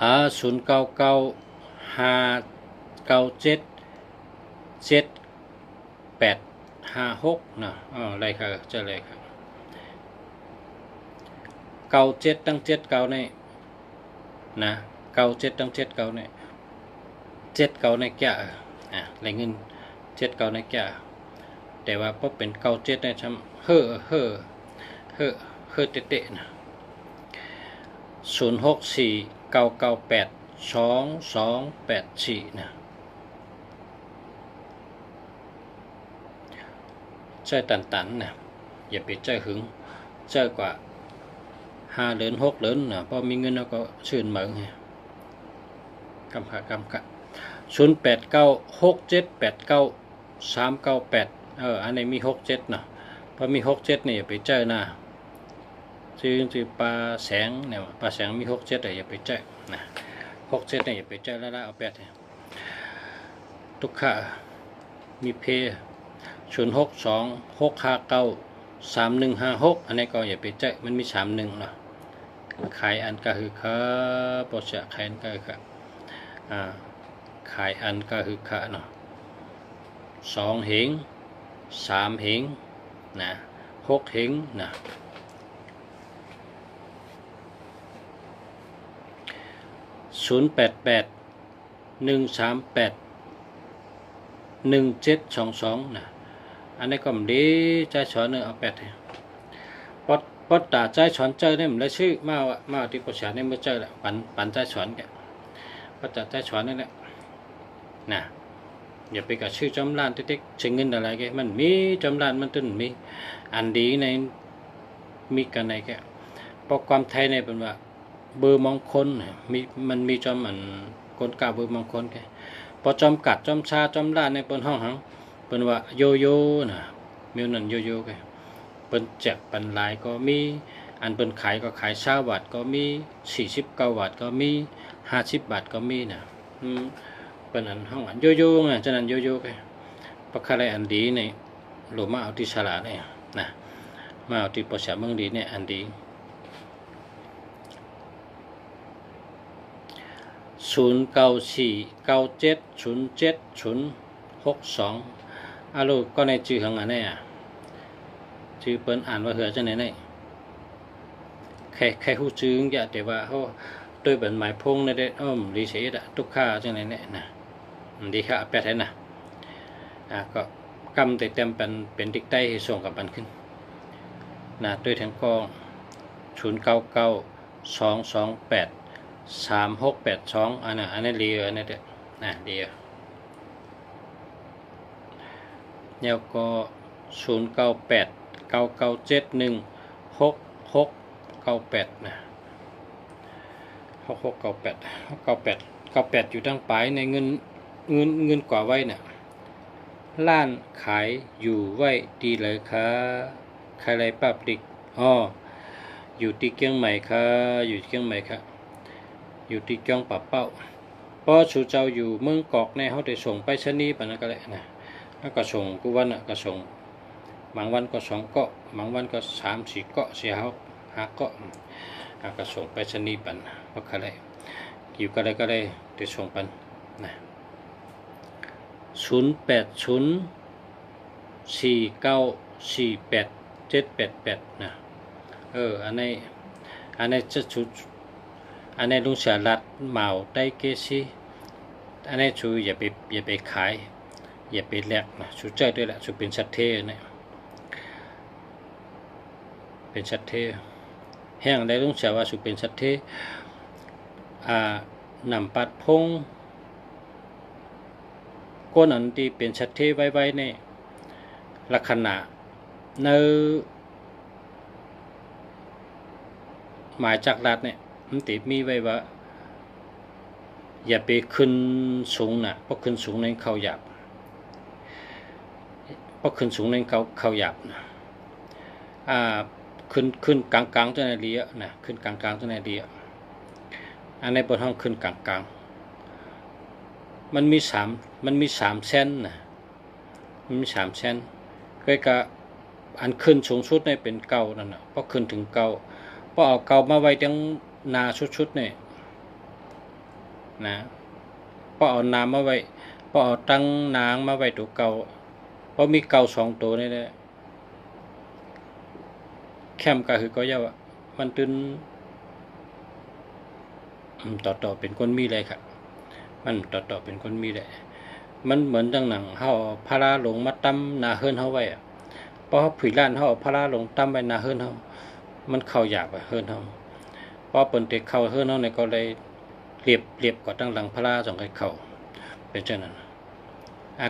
09959777856นะอะไรครับจะอะไรครับ97ตั้ง79นี่นะ97ตั้ง79นี่ เจ็ดเก้าในแก่แรงเงินเจ็ดเก้าในแก่แต่ว่าพอเป็นเก้าเจ็ดในทำเฮ่อเตะนะ0649982284นะใจตันนะอย่าไปใจหึงใจกว่า5 เดือน6 เดือนนะพอมีเงินแล้วก็ชื่นเหมือนไงกำกะ0896789398อันนี้มี67นะพอมี67นี่อย่าไปใจนะชื่อปลาแสงเนี่ยปลาแสงมี67แต่อย่าไปใจนะ67เนี่ยอย่าไปใจแล้วเอา8เนี่ยทุกข่ามีเพ0626593156อันนี้ก็อย่าไปใจมันมี31เนาะขายอันก็คือครับบ่เสียขายอันก็คือขายอันก็คือเนาะ2 เหง3 เหงนะ6 เหงนะ0881381722นะอันนี้ก็มันดีใจฉอนเอา8เนี่ยปอดตาใจฉอนเจอเนี่ยมันได้ชื่อมาที่ประชาเนี่ยเมื่อเจอแหละปันใจฉอนแกปอดตาใจฉอนนี่แหละนะอย่าไปกับชื่อจอมล้านติ๊กๆใช้เงินอะไรแกมันมีจอมล้านมันตึ้นมีอันดีในมีกันไหนแกเพราะความไทยในเป็นว่าเบอร์มงคลมันมีจอมอันคนกล่าวเบอร์มงคลแกพอจอมกัดจอมชาจอมล้านในเป็นห้องหังเป็นว่าโยโย่นะมีนั่นโยโย่แกเป็นแจกเป็นลายก็มีอันเป็นขายก็ขาย20 บาทก็มี49 บาทก็มี50 บาทก็มีนะเป็นอันห้องอันโยโย่ไงฉะนั้นโยโย่แกเพราะอะไรอันดีในหลวงมาเอาที่ฉลาดเนี่ยนะมาเอาที่ประชาเมืองดีเนี่ยอันดี0949707062ลูกก็ในชื่อของอันนี้ชื่อเปิ้นอ่านว่าเหือจังไหนเนี่ยใครฮู้ชื่ออย่าแต่ว่าเขาด้วยเป็นหมายพงในเด็ดรีเสียทุกค่าจังไหนเนี่ยนะดีค่ะแปดให้นะก็กำเต็มเป็นติ๊กใต้ส่งกับมันขึ้นนะด้วยทั้งกอง0992283682อันนี้เรียอันนี้เด็ดนะเรียแล้วก็0989971698นะ6698อยู่ตั้งปลายในเงินกว่าไว้เนี่ยร้านขายอยู่ไว้ดีเลยค่ะใครไรป้าปลิกอยู่ที่เชียงใหม่ค่ะอยู่ที่เชียงใหม่ค่ะอยู่ที่จ้องป่าเป้าเพราะชูเจ้าอยู่เมืองกอกในเขาได้ส่งไปชนีปะนะก็เลยนะแล้วก็ส่งกูวันก็ส่งบางวันก็2 เกาะบางวันก็3-4 เกาะ5 เกาะก็ส่งไปชนีปันเพราะอะไรอยู่ก็ได้ได้ส่งปันนะ0804948788นะอันนี้จะชุดอันนี้ลุงเสียรัดเหมาได้เกซี่อันนี้ชูอย่าไปขายอย่าไปแลกนะชูเจ้าด้วยแหละชูเป็นชัดเทเนี่ยเป็นชัดเทแห้งได้ลุงเสียว่าชูเป็นชัดเทนำปัดพงก้นอันที่เป็นชัดเทไว้ในลักษณะในหมายจากรัฐเนี่ยมันติมีไว้ว่าอย่าไปขึ้นสูงนะเพราะขึ้นสูงในเขาหยาบขึ้นกลางๆตัวในเรียนะขึ้นกลางๆตัวในเรียอันในบนห้องขึ้นกลางมันมี3 เส้นนะมันมี3 เส้นก็อันขึ้นสูงสุดในเป็นเก่านั่นนะเพราะขึ้นถึงเก่าเพราะเอาเก่ามาไว้ทั้งนาชุดเนี่ยนะเพราะเอาน้ำมาไว้เพราะเอาตั้งนางมาไว้ตัวเก่าเพราะมีเก่า2 ตัวนี่แหละแคมก็คือก็ย่าว่ามันตื่นต่อเป็นคนมีเลยครับ มันต่อเป็นคนมีได้มันเหมือนจังหนังเฮาพาราลงมาตั้มหน้าเฮือนเฮาไว้พอเฮาผุยล้านเฮาพาราลงตั้มไว้หน้าเฮือนเฮามันเข้าหยาบเฮือนเฮาพอเปิ้นเตเข้าเฮือนเฮาเนี่ยก็เลยเรียบกว่าตั้งหลังพาราจังได๋เข้าเป็นจังนั้น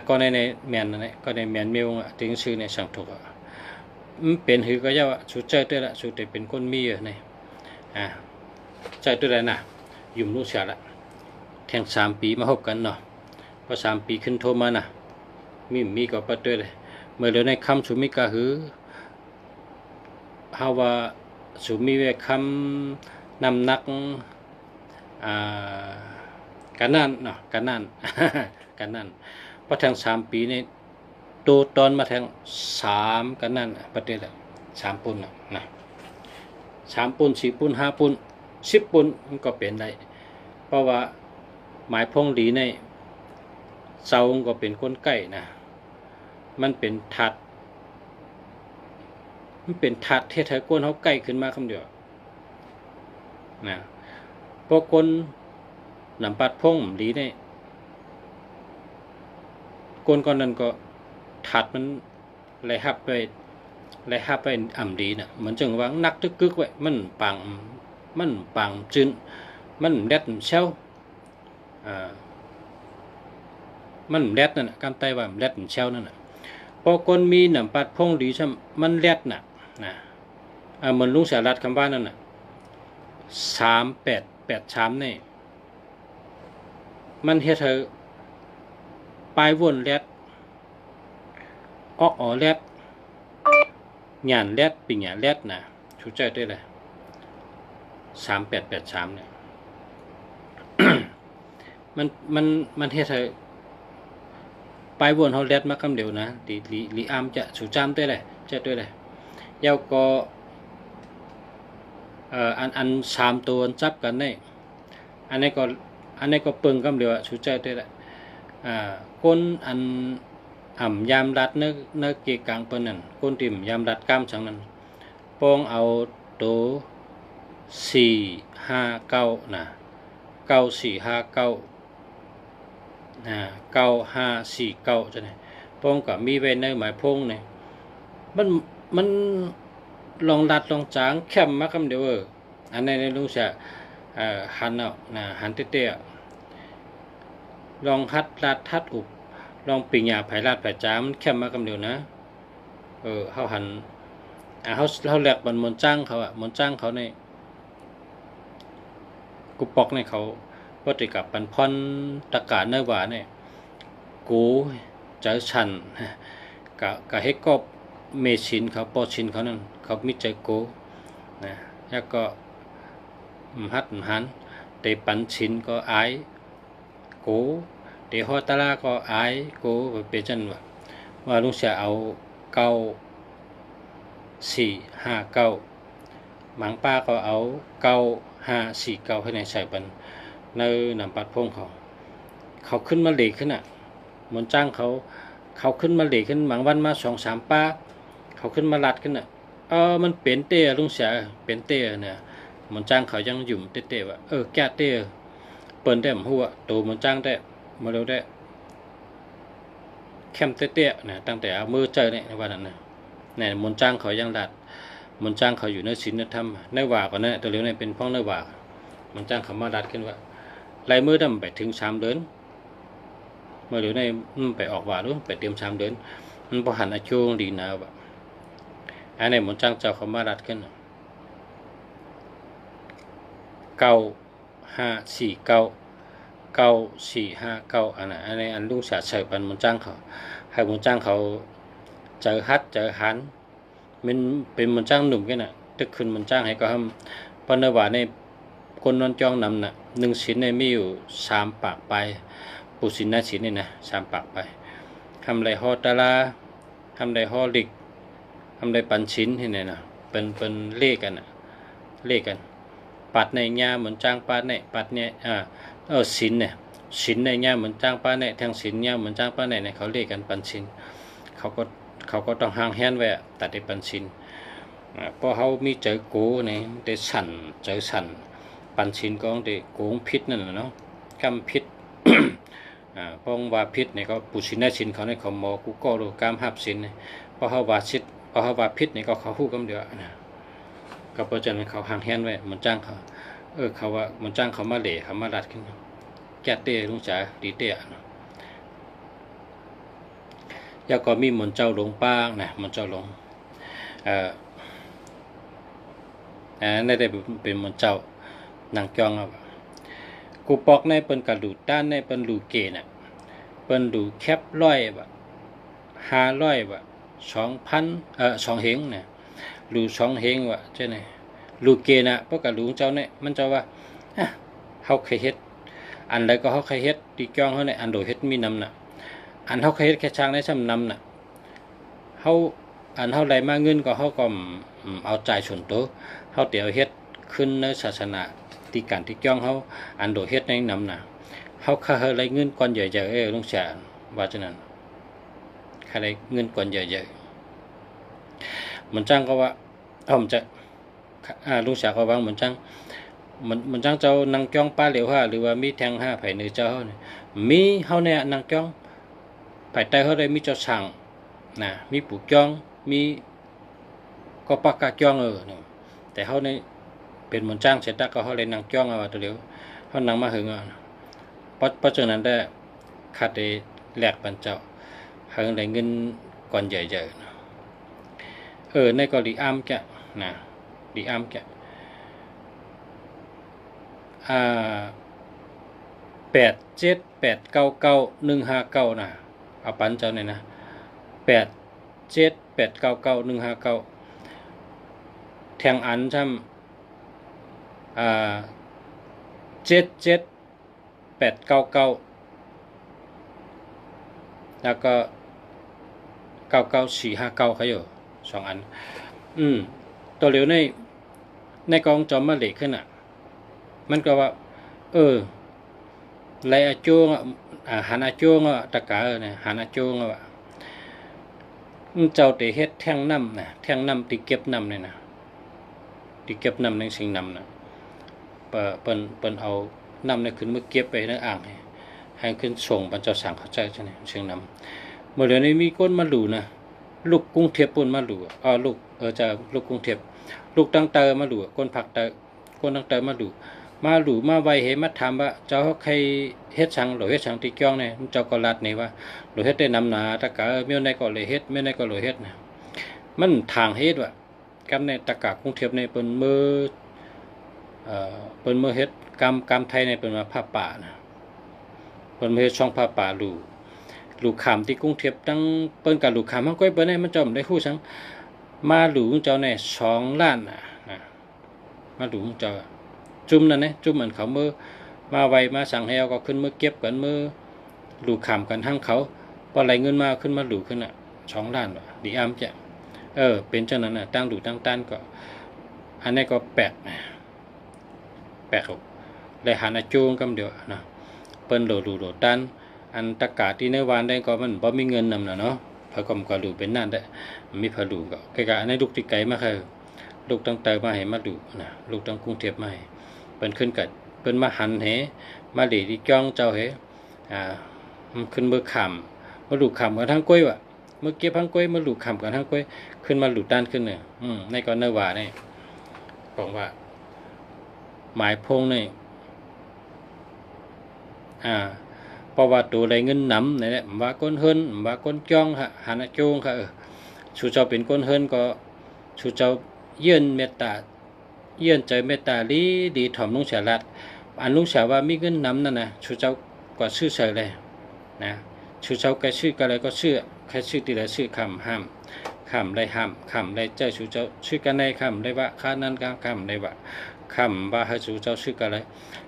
ก็ในแม่นนั่นแหละก็ในแม่นเมวถึงชื่อในสังทุกเป็นหือก็ย่าสุดใจตัวละสุดแต่เป็นคนมีนี่ใจตัวใดน่ะยุ่มรู้เสียละแทง3 ปีมาพบกันเนาะพอ3 ปีขึ้นโทรมาน่ะมีก็ปัดด้วยเลยเมื่อเดี๋ยวในคำสุมิกาหือเฮาว่าสุมีเวคำนำนักกันนั่นเนาะกันนั่น กันนั่นพอแทง3 ปีนี่ตัวตอนมาแทง3กันนั่นประเดี๋ยว3 ปุ่นนะ3 ปุ่น4 ปุ่น5 ปุ่น10 ปุ่นมันก็เป็นได้เพราะว่าหมายพงดีในเสาก็เป็นคนใกล้นะมันเป็นถัดเทศไทยก้นเขาใกล้ขึ้นมาคำเดียวนะพวกคนนำปัดพงดีในก้นก่อนนั้นก็ถัดมันไหลหับไปอ่ำดีนะเหมือนจังว่านักทึกกึกไว้มันปังจืนมันแดดเชลมันแดดนั่นน่ะกำไตว่าแดดเชลนั่นน่ะพอคนมีหนำปัดพงดีใช่มันแดดน่ะเหมือนลุงเสียรัดคำว่านั่นน่ะ3883นี่มันเฮ็ดให้ปลายวนแดดแดดหยานแดดปิ่งหยานแดดน่ะชูใจได้เลย3883เนี่ย มันเฮ็ดให้ปลายวนเฮาแดดมาคำเดียวนะลีอามจะสูจามได้เลยจะด้วยเลยยาวก็อัน3 ตัวจับกันได้อันนี้ก็เปิงคำเดียวสูใจได้เลยคนอันยามรัดเนื้อเกกลางเปิ้นนั่นคนติ่มยามรัดกล้ามจังนั้นป้องเอาตัว459นะ9459 9549จะไหนป้องกับมีไว้ในหมายพงเนี่ยมันลองรัดลองจางแคมมาคำเดียวอันในลุงจะหันหันเตี้ยลองรัดอุบลองปิ่งยาไผ่รัดไผ่จามมันแคมมาคำเดียวนะเขาหันเขาแหลกบนมนจ้างเขามนจ้างเขาในกุปอกในเขาปฏิกับปันพรตะกาเนื้อหวานเนี่ยกูเจอชันกะเฮก็เมชินเขาปอชินเขานั่นเขามิใจกูนะแล้วก็หันเตปันชินก็อายกูเตฮอตาลาก็อายกูเป็นจันว่าลุงเสียเอา9459หมังป้าก็เอา9549ให้ในใส่ปันในนำปัดพงเขาขึ้นมาเหลขึ้นมนจ้างเขาขึ้นมาเหลขึ้นบางวันมา2-3 ป้าเขาขึ้นมาลัดขึ้นมันเป็นเต้ลุงเสียเป็นเต้เนี่ยมนจ้างเขายังหยุ่มเต้ว่าแก่เต้เปิ้นได้มหัวตัวมนจ้างได้มาเร็วได้แคมเต้นะตั้งแต่เอามือเจอเนี่ยในวันนั้นเนี่ยมนจ้างเขายังลัดมนจ้างเขาอยู่ในศีลธรรมในว่าก่อนนะตัวเหลียวเนี่ยเป็นพ้องในว่ามนจ้างเขามาลัดขึ้นว่าลายมือดำไปถึง3 เดือนเมื่อเดี๋ยวในไปออกว่าด้วยไปเตรียม3 เดือนมันพอหันอาช่วงดีนะแบบอันนี้มนจ้างเจ้าเขามารัดขึ้น9549อันนี้อันลุงเสียใส่ปันมนจ้างเขาให้มนจ้างเขาเจอหันมันเป็นมนจ้างหนุ่มกันตึกขึ้นมนจ้างให้ก็ทำปนว่าในคนนอนจองนำ1 ชิ้นมีอยู่3 ปากไปปูสินนะชิ้นนี่นะ3 ปากไปทำไรฮอตาลาทำไรฮอลิกทำไรปันชิ้นที่ไหนนะเป็นเลขกันปัดในญาเหมือนจ้างปัดในปัดเนี่ยสินในญาเหมือนจ้างปัดในทางสินญาเหมือนจ้างปัดในเขาเลขกันปันชิ้นเขาก็ต้องห่างแหนไว้ตัดได้ปันชิ้นพอเขามีเจอโกเนี่ยได้สั่นปันชิ้นก็ได้โกงพิษนั่นแหละเนาะกำพิษ พงว่าพิษเนี่ยเขาปูชินได้ชินเขาในเขาหมอกูก็รู้กามหับสินเพราะเขาว่าชิดเพราะเขาว่าพิษเนี่ยเขาฮู้กำเดียวนะก็เพราะฉะนั้นเขาห่างแหนไว้มันจ้างเขาเขาว่ามันจ้างเขามาเหล่เขามาดัดขึ้นแก่เต้ลุงจ๋าดีเต้แล้วก็มีหมนเจ้าหลงป้างนะหมนเจ้าหลงได้เป็นหมนเจ้านางจองกูปอกในเปิ้นกระดูด้านในเปิ้นดูเกน่ะเปิ้นดูแคบ100บ่500บ่2,000 2เฮงน่ะรู2เฮงว่ะเจ้าไหนลูเกน่ะเพราะกระดูเจ้าเนี่ยมันเจ้าว่าเฮาเคยเฮ็ดอันใดก็เฮาเคยเฮ็ดที่จ้องเฮาเนี่ยอันโดเฮ็ดมีนำน่ะอันเฮาเคยเฮ็ดแค่ช่างได้ซ้ำนำน่ะเฮาอันเฮาได้มาเงินก็เฮาก็เอาจ่ายส่วนตัวเฮาเดี๋ยวเฮ็ดขึ้นในศาสนาที่การที่จ้องเฮาอันโดเฮ็ดในนำน่ะเฮาค่าได้เงินก่อนใหญ่ๆลุงเสียว่าฉะนั้นค่าได้เงินก่อนใหญ่ๆมันจ้างก็ว่าผมจะลุงเสียก็ว่ามันจ้างมันจ้างเจ้านางจ้องป้าเหลียวหรือว่ามีแทง5ไผในเจ้าเนี่ยมีเฮาเนี่ยนางจ้องไผใต้เฮาได้มีเจ้าช่างนะมีปู่จ้องมีก็ปากกาจ้องเนี่ยแต่เฮาในเป็นมันจ้างเสร็จแล้วก็เฮาเลยนางจ้องเอาตัวเดียวเฮานางมาหึงเพราะฉะนั้นได้ขาดได้แลกปันเจ้าหึงได้เงินก่อนใหญ่ๆในก็ดีอ้ามแกนะดีอ้ามแก87899159นะเอาปันเจ้าเนี่ยนะ87899159แทงอันช่ำ77899แล้วก็99459เขาอยู่2อันตัวเหลียวในกองจอมมาเหล็กขึ้นอ่ะมันก็ว่าไลอาโจงหันอาโจงตะกาเนี่ยหันอาโจงเจ้าได้เฮ็ดแท่งน้ำนะแท่งน้ำที่เก็บน้ำเนี่ยนะที่เก็บน้ำในสิ่งน้ำนะเปิ้นเอาน้ำเนี่ยขึ้นมาเก็บไปในอ่างให้ขึ้นส่งบรรเจ้าสั่งเข้าใจใช่ไหมสิ่งน้ำเมื่อเดี๋ยวนี้มีคนมาหลู่นะลูกกุ้งเทียบปุ่นมาหลู่ลูกจะลูกกุ้งเทียบลูกตั้งเตอมาหลู่คนผักเตอคนตั้งเตอมาหลู่มาไวเห็นมาถามว่าเจ้าใครเฮ็ดสังหรือเฮ็ดสังที่จ้องเนี่ยเจ้าก็รัดนี่ว่าหรือเฮ็ดได้นำหนาตะกะเมื่อในก็เลยเฮ็ดเมื่อในก็เลยเฮ็ดนะมันทางเฮ็ดว่ะกับในตะกะกรุงเทพในเปิ้นมือเฮ็ดกรรมไทยในเปิ้นมาผ้าป่านะเปิ้นเฮ็ดช่องผ้าป่าลูกขามที่กรุงเทพตั้งเปิ้นกับลูกขามมันก้อยเปิ้นได้มันจอมได้ฮู้สังมาหลูเจ้าใน2ล้านมาหลูเจ้าจุ่มนั่นนะจุ่มเหมือนเขามือมาไวมาสั่งให้เอาก็ขึ้นมือเก็บกันมือหลูขามกันทั้งเขาพอไหลเงินมาขึ้นมาหลูขึ้น2ล้านดีอ้ำจะเป็นจังนั้นตั้งหลูตั้งต้านก็อันนี้ก็แปะเลยหันอาจูงกำเดียวนะเปิ้นโหลตันอันตะกาที่ในวานได้ก็มันบ่มีเงินนำเนาะพอกำก็หลูเป็นนั่นได้มีพะหลูก็ไกะอันนี้ลูกที่ไกลมาคือลูกตั้งเตอมาให้มาดูนะลูกตั้งกรุงเทพมาให้เปิ้นขึ้นกัดเปิ้นมาหันเหมาเหลีที่จ้องเจ้าเหมันขึ้นมือขำมาหลูขำกันทั้งก้อยว่ะเมื่อเก็บทั้งก้อยมาหลูขำกันทั้งก้อยขึ้นมาหลูด้านขึ้นเนี่ยในก็เนว่าเนี่ยบอกว่าหมายพงเนี่ยเพราะว่าตัวได้เงินนำเนี่ยว่าก้นเฮิรนว่าก้นจ้องหันโจงค่ะชูเจ้าเป็นก้นเฮิรนก็ชูเจ้าเยื่นเมตตาเยื่นใจเมตตาดีถ่อมลุงเสียรัดอันลุงเสียว่ามีเงินนำนั่นนะชูเจ้าก็ชื่อใส่เลยนะชูเจ้าแกชื่อก็เลยก็ชื่อแค่ชื่อตีละชื่อคำห้ามคำได้ห้ามคำได้ใจชูเจ้าชื่อกันในคำได้ว่าข้านั้นก็คำได้ว่าคำว่าให้ชูเจ้าชื่อกันเลย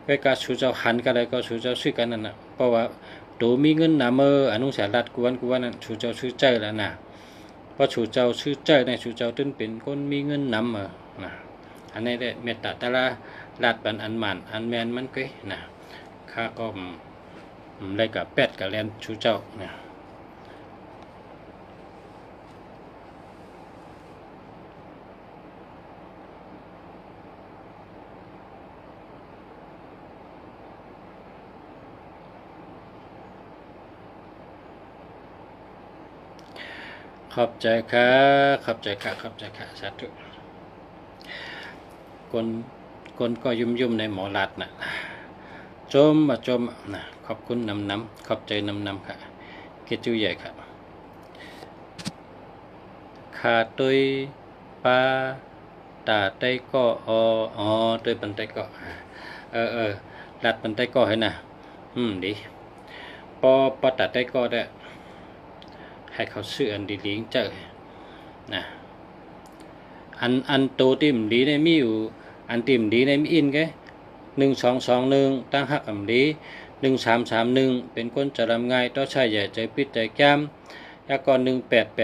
เวลาชูเจ้าหันกันเลยก็ชูเจ้าชื่อกันนั่นนะเพราะว่าตัวมีเงินนำอนุสารัดกวนนั่นชูเจ้าชื่อใจแล้วนะเพราะชูเจ้าชื่อใจในชูเจ้าตึ้นเป็นคนมีเงินนำนะอันนี้ได้เมตตาตะลาลาดปันอันมันอันแมนมันก็นะข้าก็ได้กับเป็ดกับแลนชูเจ้านะ ขอบใจครับขอบใจค่ะขอบใจค่ะสาธุคนก็ยุ่มในหมอลัดนะจมมาจมนะขอบคุณน้ำขอบใจน้ำค่ะเกจูใหญ่ค่ะขาตุยปลาตาไตก็ตุยปันไตก็ลัดปันไตก็ให้นะดีปอตาไตก็ได้ให้เขาซื้ออันดีเลี้ยงเจอนะอันโตที่มันดีในมีอยู่อันที่มันดีในมีอินแก1221ตั้งหักอันดี1331เป็นคนจะรำง่ายต่อชายใหญ่ใจปิดใจแก้มแล้วก็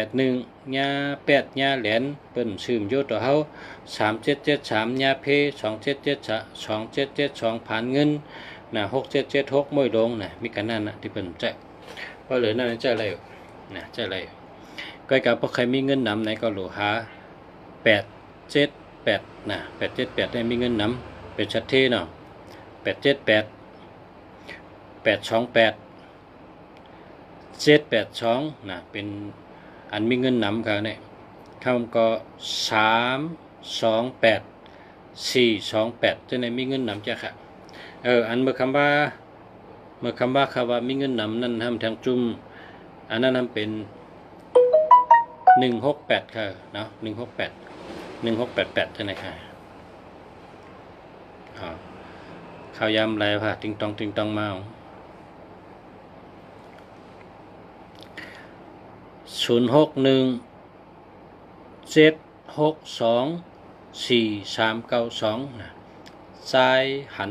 1881ญา8ญาแหลนเปิ้นชื่มอยู่ต่อเฮา3773ญาเพ2772ผ่านเงินนะ6776ม้วยดงนะมีกันนั่นนะที่เปิ้นแจกเพราะเหลือนั่นแจกอะไรนะแจกอะไรก็กับบ่ใครมีเงินนำในก็หลูหา878นะ878ได้มีเงินนำเป็นชัดเทเนาะ878 828 782นะเป็นอันมีเงินนำครับเนี่ยคำก็328 428จะในมีเงินนำจ้ะค่ะอันเมื่อคำว่าคำว่ามีเงินนำนั่นทำทางจุ่มอันนั้นทำเป็น168ค่ะเนาะ1688จะไหนค่ะข้าวยำไรค่ะติงตองมา0617624392นะใจหั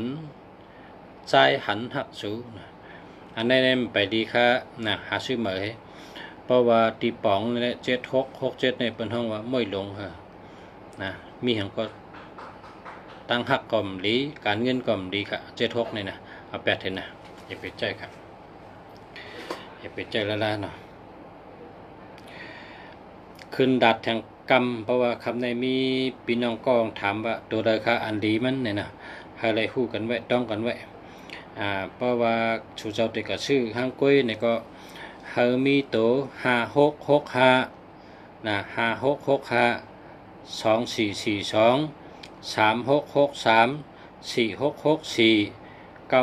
นหักสูนะอันนี้ไปดีค่ะนะหาซื้อเหมยเพราะว่าตีป๋องเนี่ย7667เนี่ยเป็นห้องว่าไม่ลงค่ะนะมีหังก็ตั้งหักก่อมดีการเงินก่อมดีค่ะ76เนี่ยนะเอา8เห็นนะอย่าไปใจครับอย่าไปใจละเนาะขึ้นดัดแทงกรรมเพราะว่าคำในมีพี่น้องกองถามว่าตัวใดคะอันดีมันเนี่ยนะอะไรคู่กันไว้ต้องกันไว้เพราะว่าชูเจ้าติกชื่อห้างกุ้ยเนี่ยก็เฮามีโต5665นะ5665 2442 3663 4664 9669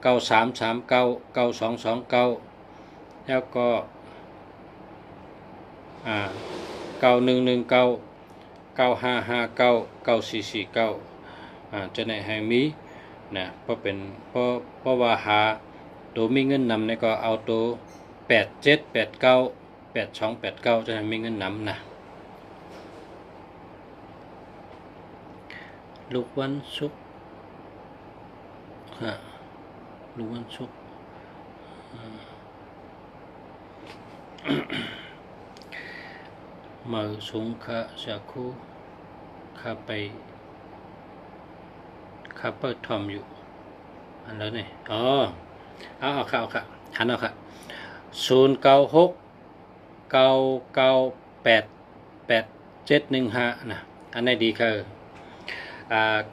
9339 9229แล้วก็9119 9559 9449จะในแห่งมีนะเพราะว่าหาตัวมีเงินนำเนี่ยก็เอาตัว8789 8289จะให้มีเงินนำนะลูกวันศุกร์ลูกวันศุกร์มาสงฆ์สักคูข้าเปิดทอมอยู่อันแล้วนี่เอาค่ะหันเอาค่ะ0969988715นะอันไหนดีค่ะ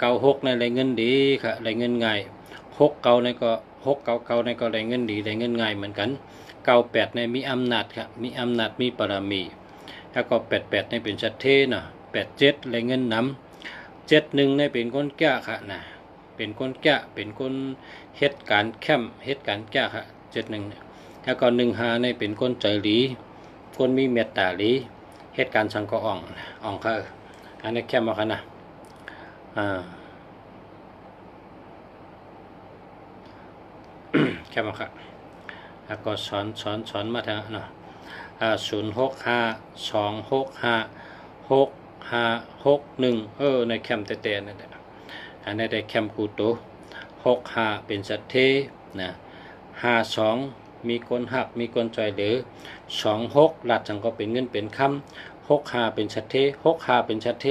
96ในรายเงินดีค่ะรายเงินง่าย69ในก็699ในก็รายเงินดีรายเงินง่ายเหมือนกัน98ในมีอำนาจค่ะมีอำนาจมีบารมีแล้วก็88ในเป็นชัดเทเนาะ87รายเงินนำ71ในเป็นคนแก่ค่ะนะเป็นคนแก่เป็นคนเฮ็ดการแคมเฮ็ดการแก่ค่ะ71แล้วก็15ในเป็นคนใจหลีคนมีเมตตาหลีเฮ็ดการสังก็อ่องค่ะอันนี้แคมมาค่ะนะแค่มาครับแล้วก็สอนมาทางเนาะ0652656561ในแคมเตๆนั่นแหละอันนี้ได้แคมกูโต65เป็นสัตเทนะ52มีคนหักมีคนใจเหลือ26หลัดจังก็เป็นเงินเป็นคำ65เป็นสัตเท65เป็นสัตเท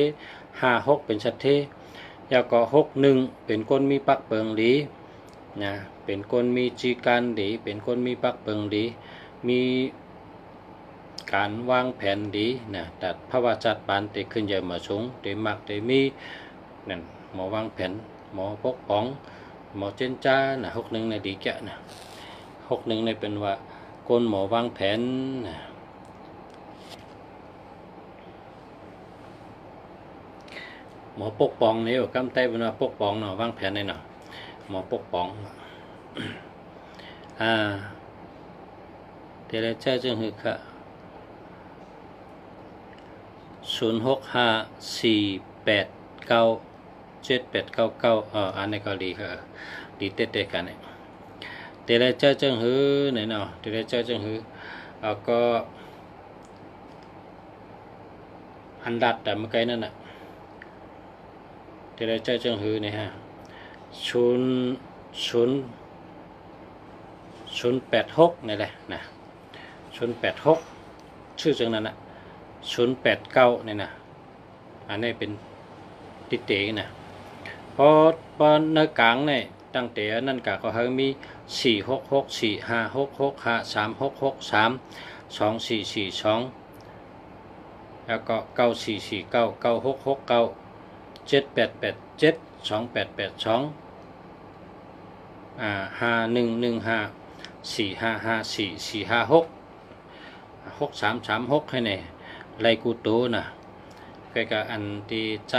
56เป็นสัตเทแล้วก็61เป็นคนมีปักเปิงหลีนะเป็นคนมีจีการดีเป็นคนมีปักเปิงดีมีการวางแผนดีนะแต่ภาวะจัดปานเตขึ้นใหญ่มาสูงเตมักเตมีนั่นหมอวางแผนหมอปกป้องหมอเจนจ้านะ61ในดีแกะนะ61ในเป็นว่า ก้นหมอวางแผนหมอปกป้องนี่กำไต้เป็นว่าปกป้องเนาะวางแผนได้เนาะหมอปกป้องเดี๋ยวเจ้าจึงหือค่ะ0654897899อันนี้ก็ดีค่ะดีเต้ๆกันเนี่ยเดี๋ยวเจ้าจึงหือเนี่ยเนาะเดี๋ยวเจ้าจึงหือก็อันดัดแต่เมื่อกี้นั่นน่ะเดี๋ยวเจ้าจึงหือเนี่ยฮะ086นี่แหละนะ086ชื่อจังนั้นน่ะ089นี่นะอันนี้เป็นติเตนะพอในกลางเนี่ยตั้งแต่นั่นก็เขามี46645665366632442แล้วก็944996697887288251154545466336ให้เนี่ยไลกูโตนะก็กับอันที่ใ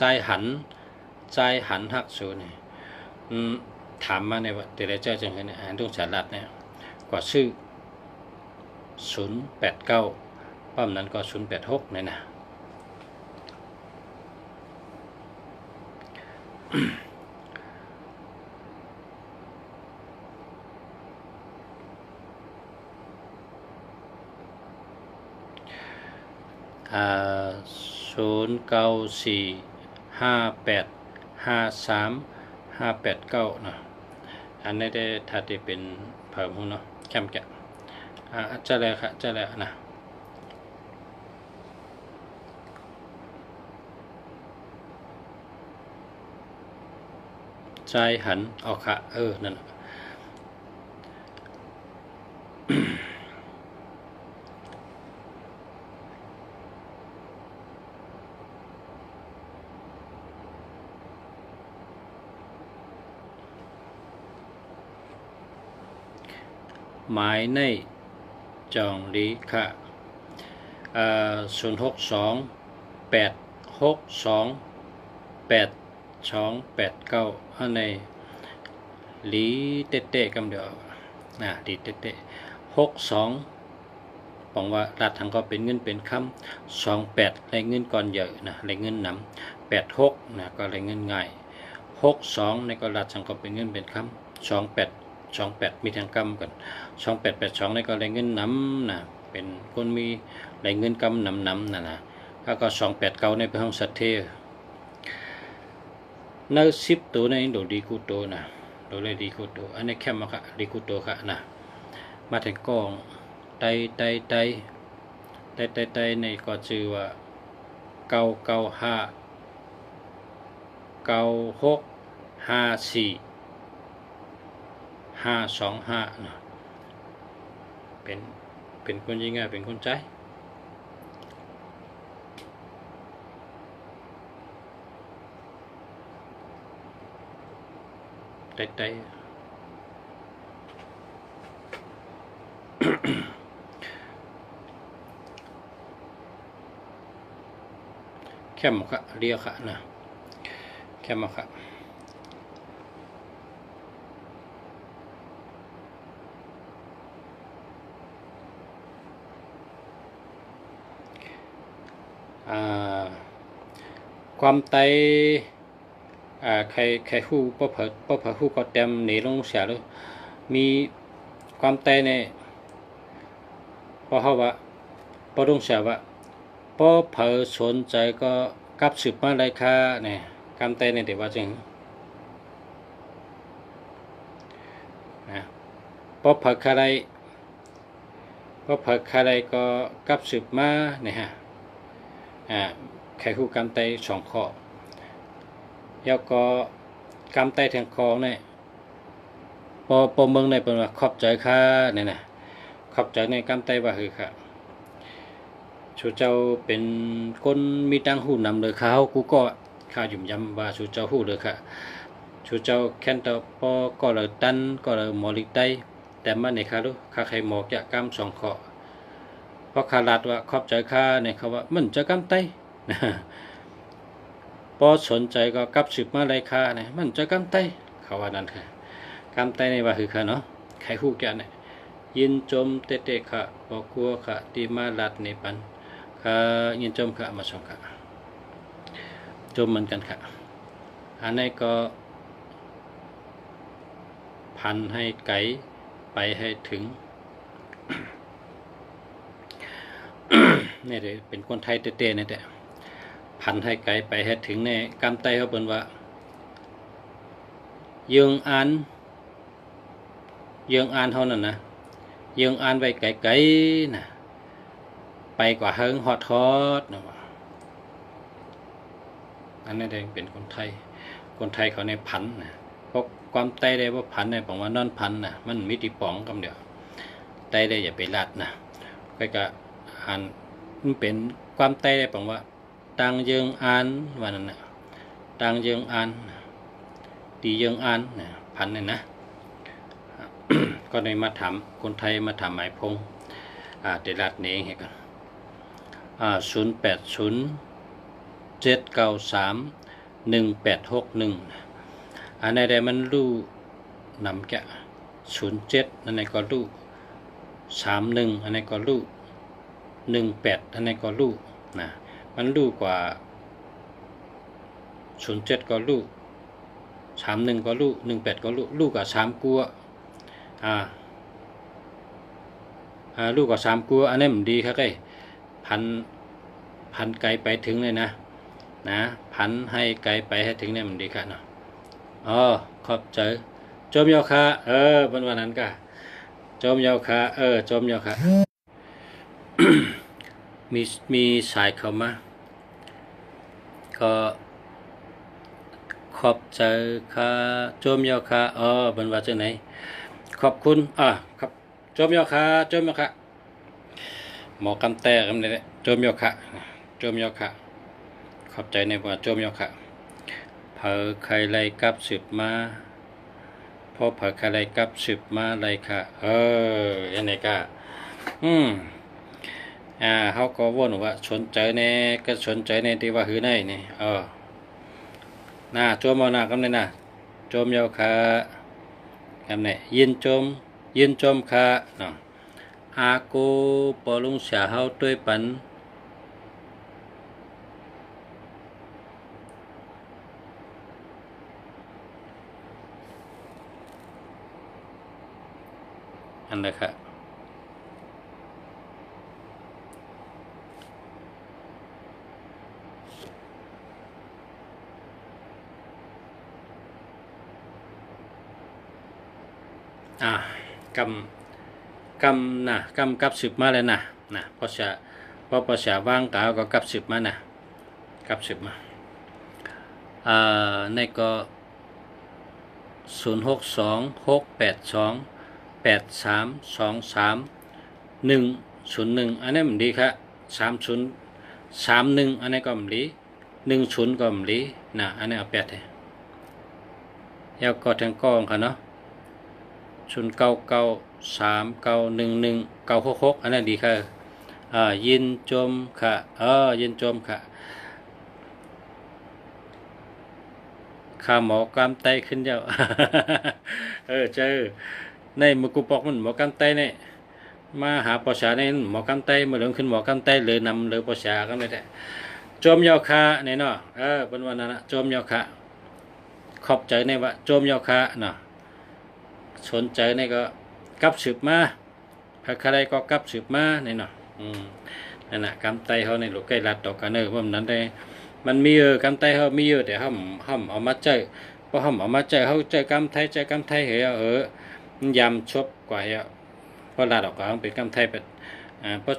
จหันหักสูนี่ถามมาในว่าแต่ละเจ้าจังเห็นเนี่ยอันต้องสารัดเนี่ยกว่าชื่อ089ป้อมนั้นก็086เนี่ยนะ0945853589นะอันนี้ได้ถ้าที่เป็นเพิ่มเนาะแคมแกะจะแล้วค่ะจะแล้วนะใจหันออกค่ะนั่นหมายในจองลีค่ะ06286288289อันในลีเต้ๆกำเดียวลีเต้62บอกว่ารัฐทางก็เป็นเงินเป็นคำ28ไรเงินก่อนเยอะนะไรเงินนำ86นะก็ไรเงินง่าย62ในก็รัฐทางก็เป็นเงินเป็นคำ28มีทางกำกัน2882ในก็ไรเงินนำนะเป็นคนมีไรเงินกำนำนะแล้วก็289ในเป็นห้องสัตเทใน10ตัวในโดดีกูโตนะโดเลยดีกูโตอันนี้แค่มาค่ะดีกูโตค่ะนะมาถึงกองไตในก็ชื่อว่า995965425นะเป็นคนยังไงเป็นคนใจไตแค่มค่ะเรียกค่ะนะแค่มาค่ะความไตใครฮู้บ่เผาฮู้ก็เต็มในลงเสียเลยมีความไตเนี่ยพอเฮาว่าบ่ลงเสียว่าพอเผาสนใจก็กับสืบมาเลยค่ะเนี่ยกำไตเนี่ยเดี๋ยวว่าจังนะพอเผาอะไรก็กับสืบมาเนี่ยฮะใครฮู้กำไต2ข้อแล้วก็กำไตแทงคอเนี่ยพอเมืองในเป็นว่าขอบใจค่ะเนี่ยนะขอบใจในกำไตว่าคือค่ะชูเจ้าเป็นคนมีตังหูนำเลยข้าวกูก็ข้าวหยุ่มยำว่าชูเจ้าหูเลยค่ะชูเจ้าแค่นต่อปอก็เลยตันก็เลยหมอลิกไต แต่มันในคารุข้าใครหมอกจะกำสองขอเพราะคาลัดว่าขอบใจข้าเนี่ยเขาว่ามันจะกำไตพอสนใจก็กับสืบมาเลยค่าเนี่ยมันจะกำไตเขาว่านั่นคือกำไตในว่าคือค่ะเนาะใครฮู้แก่เนี่ยยินจมเตเตค่ะบอกกลัวค่ะตีมาลัดในปันค่ะยินจมค่ะมาสองค่ะจมเหมือนกันค่ะอันนี้ก็พันให้ไกลไปให้ถึง นี่เลยเป็นคนไทยเต้ๆนี่แต่พันให้ไกลไปให้ถึงในกำไตเขาเป็นว่ายืงอ่านเท่านั้นนะยืงอ่านไปไกลๆนะไปกว่าเฮิงฮอดนะว่าอันนี้ได้เป็นคนไทยเขาในพันนะเพราะความไตได้ว่าพันในผมว่านอนพันนะมันมิติป๋องกำเดียวไตได้อย่าไปลัดนะก็อ่านมันเป็นความไตได้ผมว่าต่างยืงอ่านว่านั่นนะต่างยืงอ่านตียืงอ่านนะพันเนี่ยนะ ก็ได้มาถามคนไทยมาถามหมายพงเดลัดนี้เองกัน0807931861อันไหนได้มันรู้นำแก07อันไหนก็รู้31อันไหนก็รู้18อันไหนก็รู้นะมันรู้กว่า07ก็รู้31ก็รู้18ก็รู้กว่า3กัวลูกกับ3กัวอันนี้มันดีครับไอ้พันไกลไปถึงเลยนะพันให้ไกลไปให้ถึงเนี่ยมันดีครับเนาะขอบใจจมยอค่ะวันนั้นก็จมยอค่ะจมยอค่ะ มีสายเข้ามาก็ขอบใจค่ะจมยอค่ะวันว่าจะไหนขอบคุณครับจมยอค่ะหมอกำแตกันเลยจมยอค่ะขอบใจในว่าจมยอค่ะเผอใครไล่กับสืบมาพอเผอใครไล่กับสืบมาไล่ค่ะยังไงก็เขาก็วนว่าสนใจในก็สนใจในที่ว่าหือในนี่จมเอาหน้ากันเลยนะจมยอค่ะกันเนี่ยยินจมค่ะเนาะอากูปอลุงเสียเฮาด้วยปันอันนั้นค่ะกำกับสืบมาเลยนะเพราะภาษาว่างกล่าวก็กับสืบมานะกับสืบมาในก็062682832101อันนี้มันดีครับ3031อันนี้ก็มันดี10ก็มันดีอันนี้เอา8เลยแล้วก็ทางกองค่ะเนาะ0993911966อันนั้นดีค่ะยินจมค่ะยินจมค่ะข้าหมอกำไตขึ้นเจ้า เจอในมือกูปอกมันหมอกำไตเนี่ยมาหาปอชาในหมอกำไตมาเหลืองขึ้นหมอกำไตเลยนำเลยปอชากันเลยแต่จมยาวคาเนี่ยเนาะเป็นวันนั้นจมยาวคาขอบใจในว่าจมยาวคาเนาะสนใจในก็กับสืบมาใครก็กับสืบมาเนี่ยเนาะนั่นแหละกำไตเขาในลูกไก่ลัดดอกกันว่ามันนั้นได้มันมีกำไตเขามีเยอะแต่ห้ามเอามาเจอเพราะห้ามเอามาเจอเขาเจอกำไทยเหรอยำชบกว่าเพราะลาดออกก็เป็นกำไทยเป็นเพราะ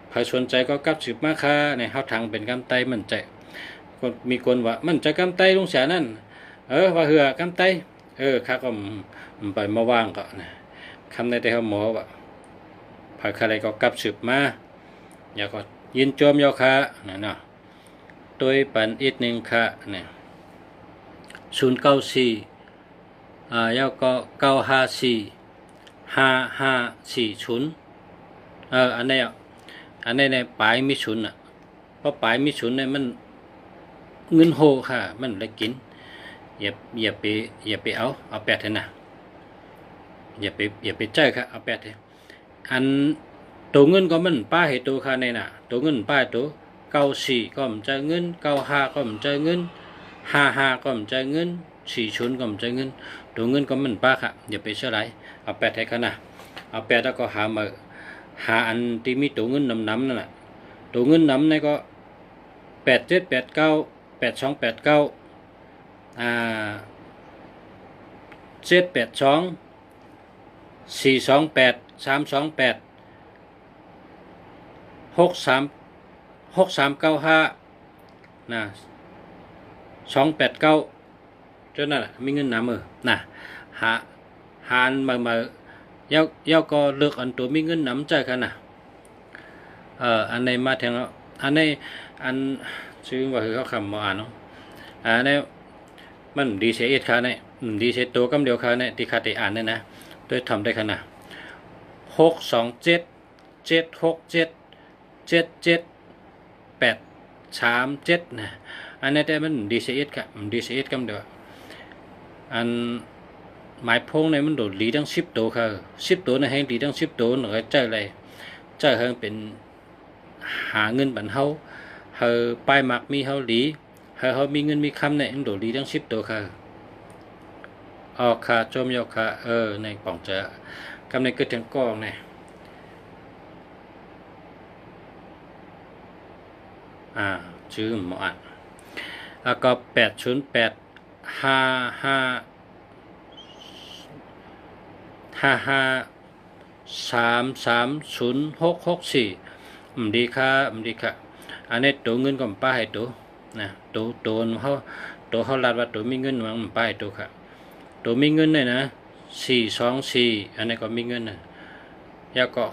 ใครสนใจก็กับสืบมาค่ะในเขาทางเป็นกำไตมันใจมีคนว่ามันจะกำไตลุงเสียนั่นว่าเหือกำไตข้าก็ไปมาว่างก็นะคำในแต่เขาหมอว่าใครก็กับสืบมาอย่าก็ยินจมยอค่ะเนาะตัวปันอีกหนึ่งค่ะเนี่ย094แล้วก็954 5540อันนี้ในปลายมิถุนอ่ะเพราะปลายมิถุนเนี่ยมันเงินโหค่ะมันเลยกินอย่าไปเอาแปดเถอะนะอย่าไปเจอค่ะเอาแปดเถอะอันตัวเงินก็มันป้าให้ตัวค่ะในน่ะตัวเงินป้าตัว94ก็มันจะเงิน95ก็มันจะเงิน55ก็มันจะเงิน40ก็มันจะเงินตัวเงินก็มันป้าค่ะอย่าไปเชื่อไรเอาแปดให้ค่ะนะเอาแปดแล้วก็หาอันที่มีตัวเงินน้ำนั่นแหละตัวเงินน้ำนี่ก็8789 8289782 428 328 6395นะ289จนนั่นแหละมีเงินน้ำนะหาอันมาเย้าก็เลือกอันตัวมีเงินน้ำใจกันนะอันในมาแทงอันในอันชื่อว่าคือเขาคำมาอ่านเนาะอันนี้มันดีเสียเอ็ดค่ะเนี่ยดีเสียตัวกำเดียวค่ะเนี่ยที่ขาดอ่านเนี่ยนะโดยทำได้ขนาด627 767 77 837นะอันนี้แต่มันดีเสียเอ็ดค่ะดีเสียเอ็ดกำเดียวอันหมายพงในมันโดดหลีทั้ง10 ตัวค่ะ10 ตัวในให้หลีทั้ง10 ตัวหน่อยใจอะไรใจเฮงเป็นหาเงินบันเฮาปลายหมักมีเฮาหลีเฮามีเงินมีคำเนี่ยมันโดดหลีทั้ง10 ตัวค่ะออกค่ะโจมยกค่ะในป่องเจอกำในเกิดถึงกองเนี่ยชื่อหมออ่ะแล้วก็808 55330664ดีค่ะดีค่ะอันนี้ตัวเงินก็ป้าให้ตัวนะตัวเขาลัดว่าตัวมีเงินมันป้าให้ตัวค่ะตัวมีเงินเนี่ยนะ424อันนี้ก็มีเงินนะแล้วก็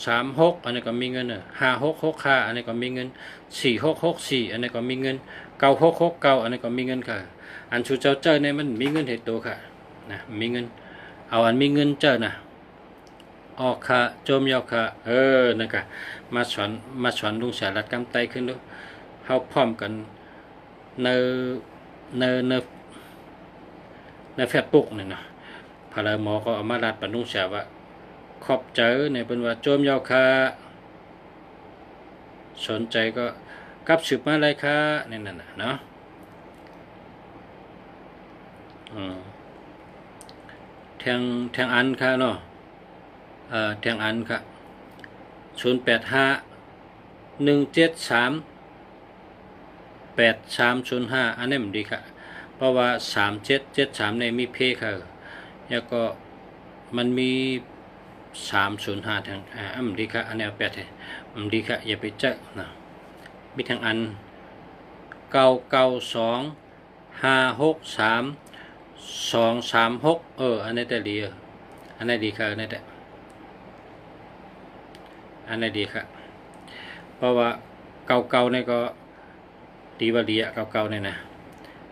636อันนี้ก็มีเงินนะ5665อันนี้ก็มีเงิน4664อันนี้ก็มีเงิน9669อันนี้ก็มีเงินค่ะอันชูเจ้าเนี่ยมันมีเงินให้ตัวค่ะนะมีเงินเอาอันมีเงินเจ้านะออกค่ะโจมยอกค่ะนะคะมาสอนลุงสารัดกำไตขึ้นดูเฮาพร้อมกันในแฟบปุ๊กเนี่ยนะพลหมอก็เอามารัดปนุงสาว่าขอบใจในเป็นว่าโจมยอกค่ะสนใจก็กลับสืบมาเลยค่ะนี่นั่นนะเนาะแทงอันค่ะเนาะแทงอันค่ะ0851738305อันนี้มันดีค่ะเพราะว่า3773ในมีเพค่ะแล้วก็มันมี305ทางมันดีค่ะอันนี้แปดเลยมันดีค่ะอย่าไปเจอนะมีทางอัน992563 236อันนี้แต่ดีอันนี้ดีค่ะอันนี้แต่อันนี้ดีค่ะเพราะว่าเก่าเนี่ยก็ดีว่าดีอะเก่าเนี่ยนะ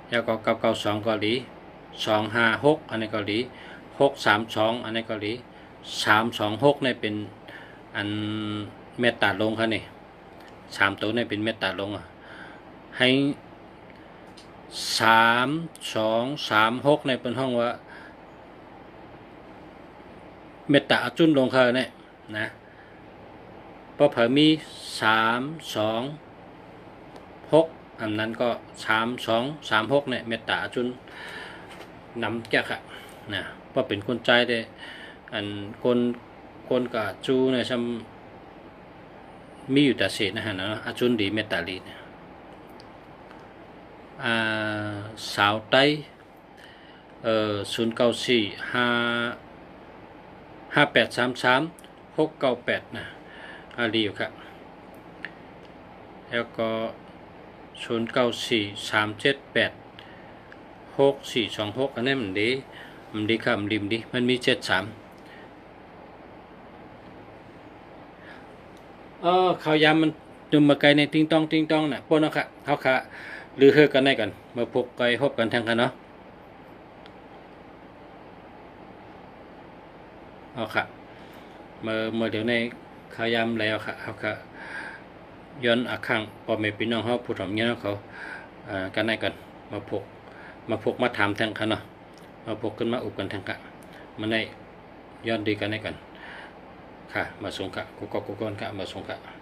แล้วก็992ก็ดี256อันนี้ก็ดี632อันนี้ก็ดี326เนี่ยเป็นอันเมตตาลงค่ะนี่3ตัวเนี่ยเป็นเมตตาลงให้3236เนี่ยเป็นห้องว่าเมตตาจุนลงค่ะเนี่ยนะเพราะเผยมี326อันนั้นก็3236เนี่ยเมตตาจุนนำแก่ค่ะนะเพราะเป็นคนใจได้อันคนกับจูเนี่ยซ้ำมีอยู่แต่เศษนะฮะเนาะอาจุนดีเมตตาลีเนี่ยสาวไต้09455833 698นะดีอยู่ครับแล้วก็0943786426อันนี้มันดีครับมันดีมันมี73ข่าวยามมันจุ่มมาไกลในติ้งต้องน่ะพวกนั้นค่ะเขาค่ะหรือเฮอกันได้กันมาพบไกลพบกันทางกันเนาะ เอาค่ะเมื่อเดี๋ยวในขายามแล้วค่ะเอาค่ะย้อนอาคังพ่อแม่พี่น้องเฮาผู้ถ่อมเงี้ยเขากันได้กันมาพกมาถามแทงค่ะเนาะมาพกขึ้นมาอุบกันแทงค่ะมันได้ย้อนดีกันได้กันค่ะมาส่งค่ะกุกกอนค่ะมาส่งค่ะ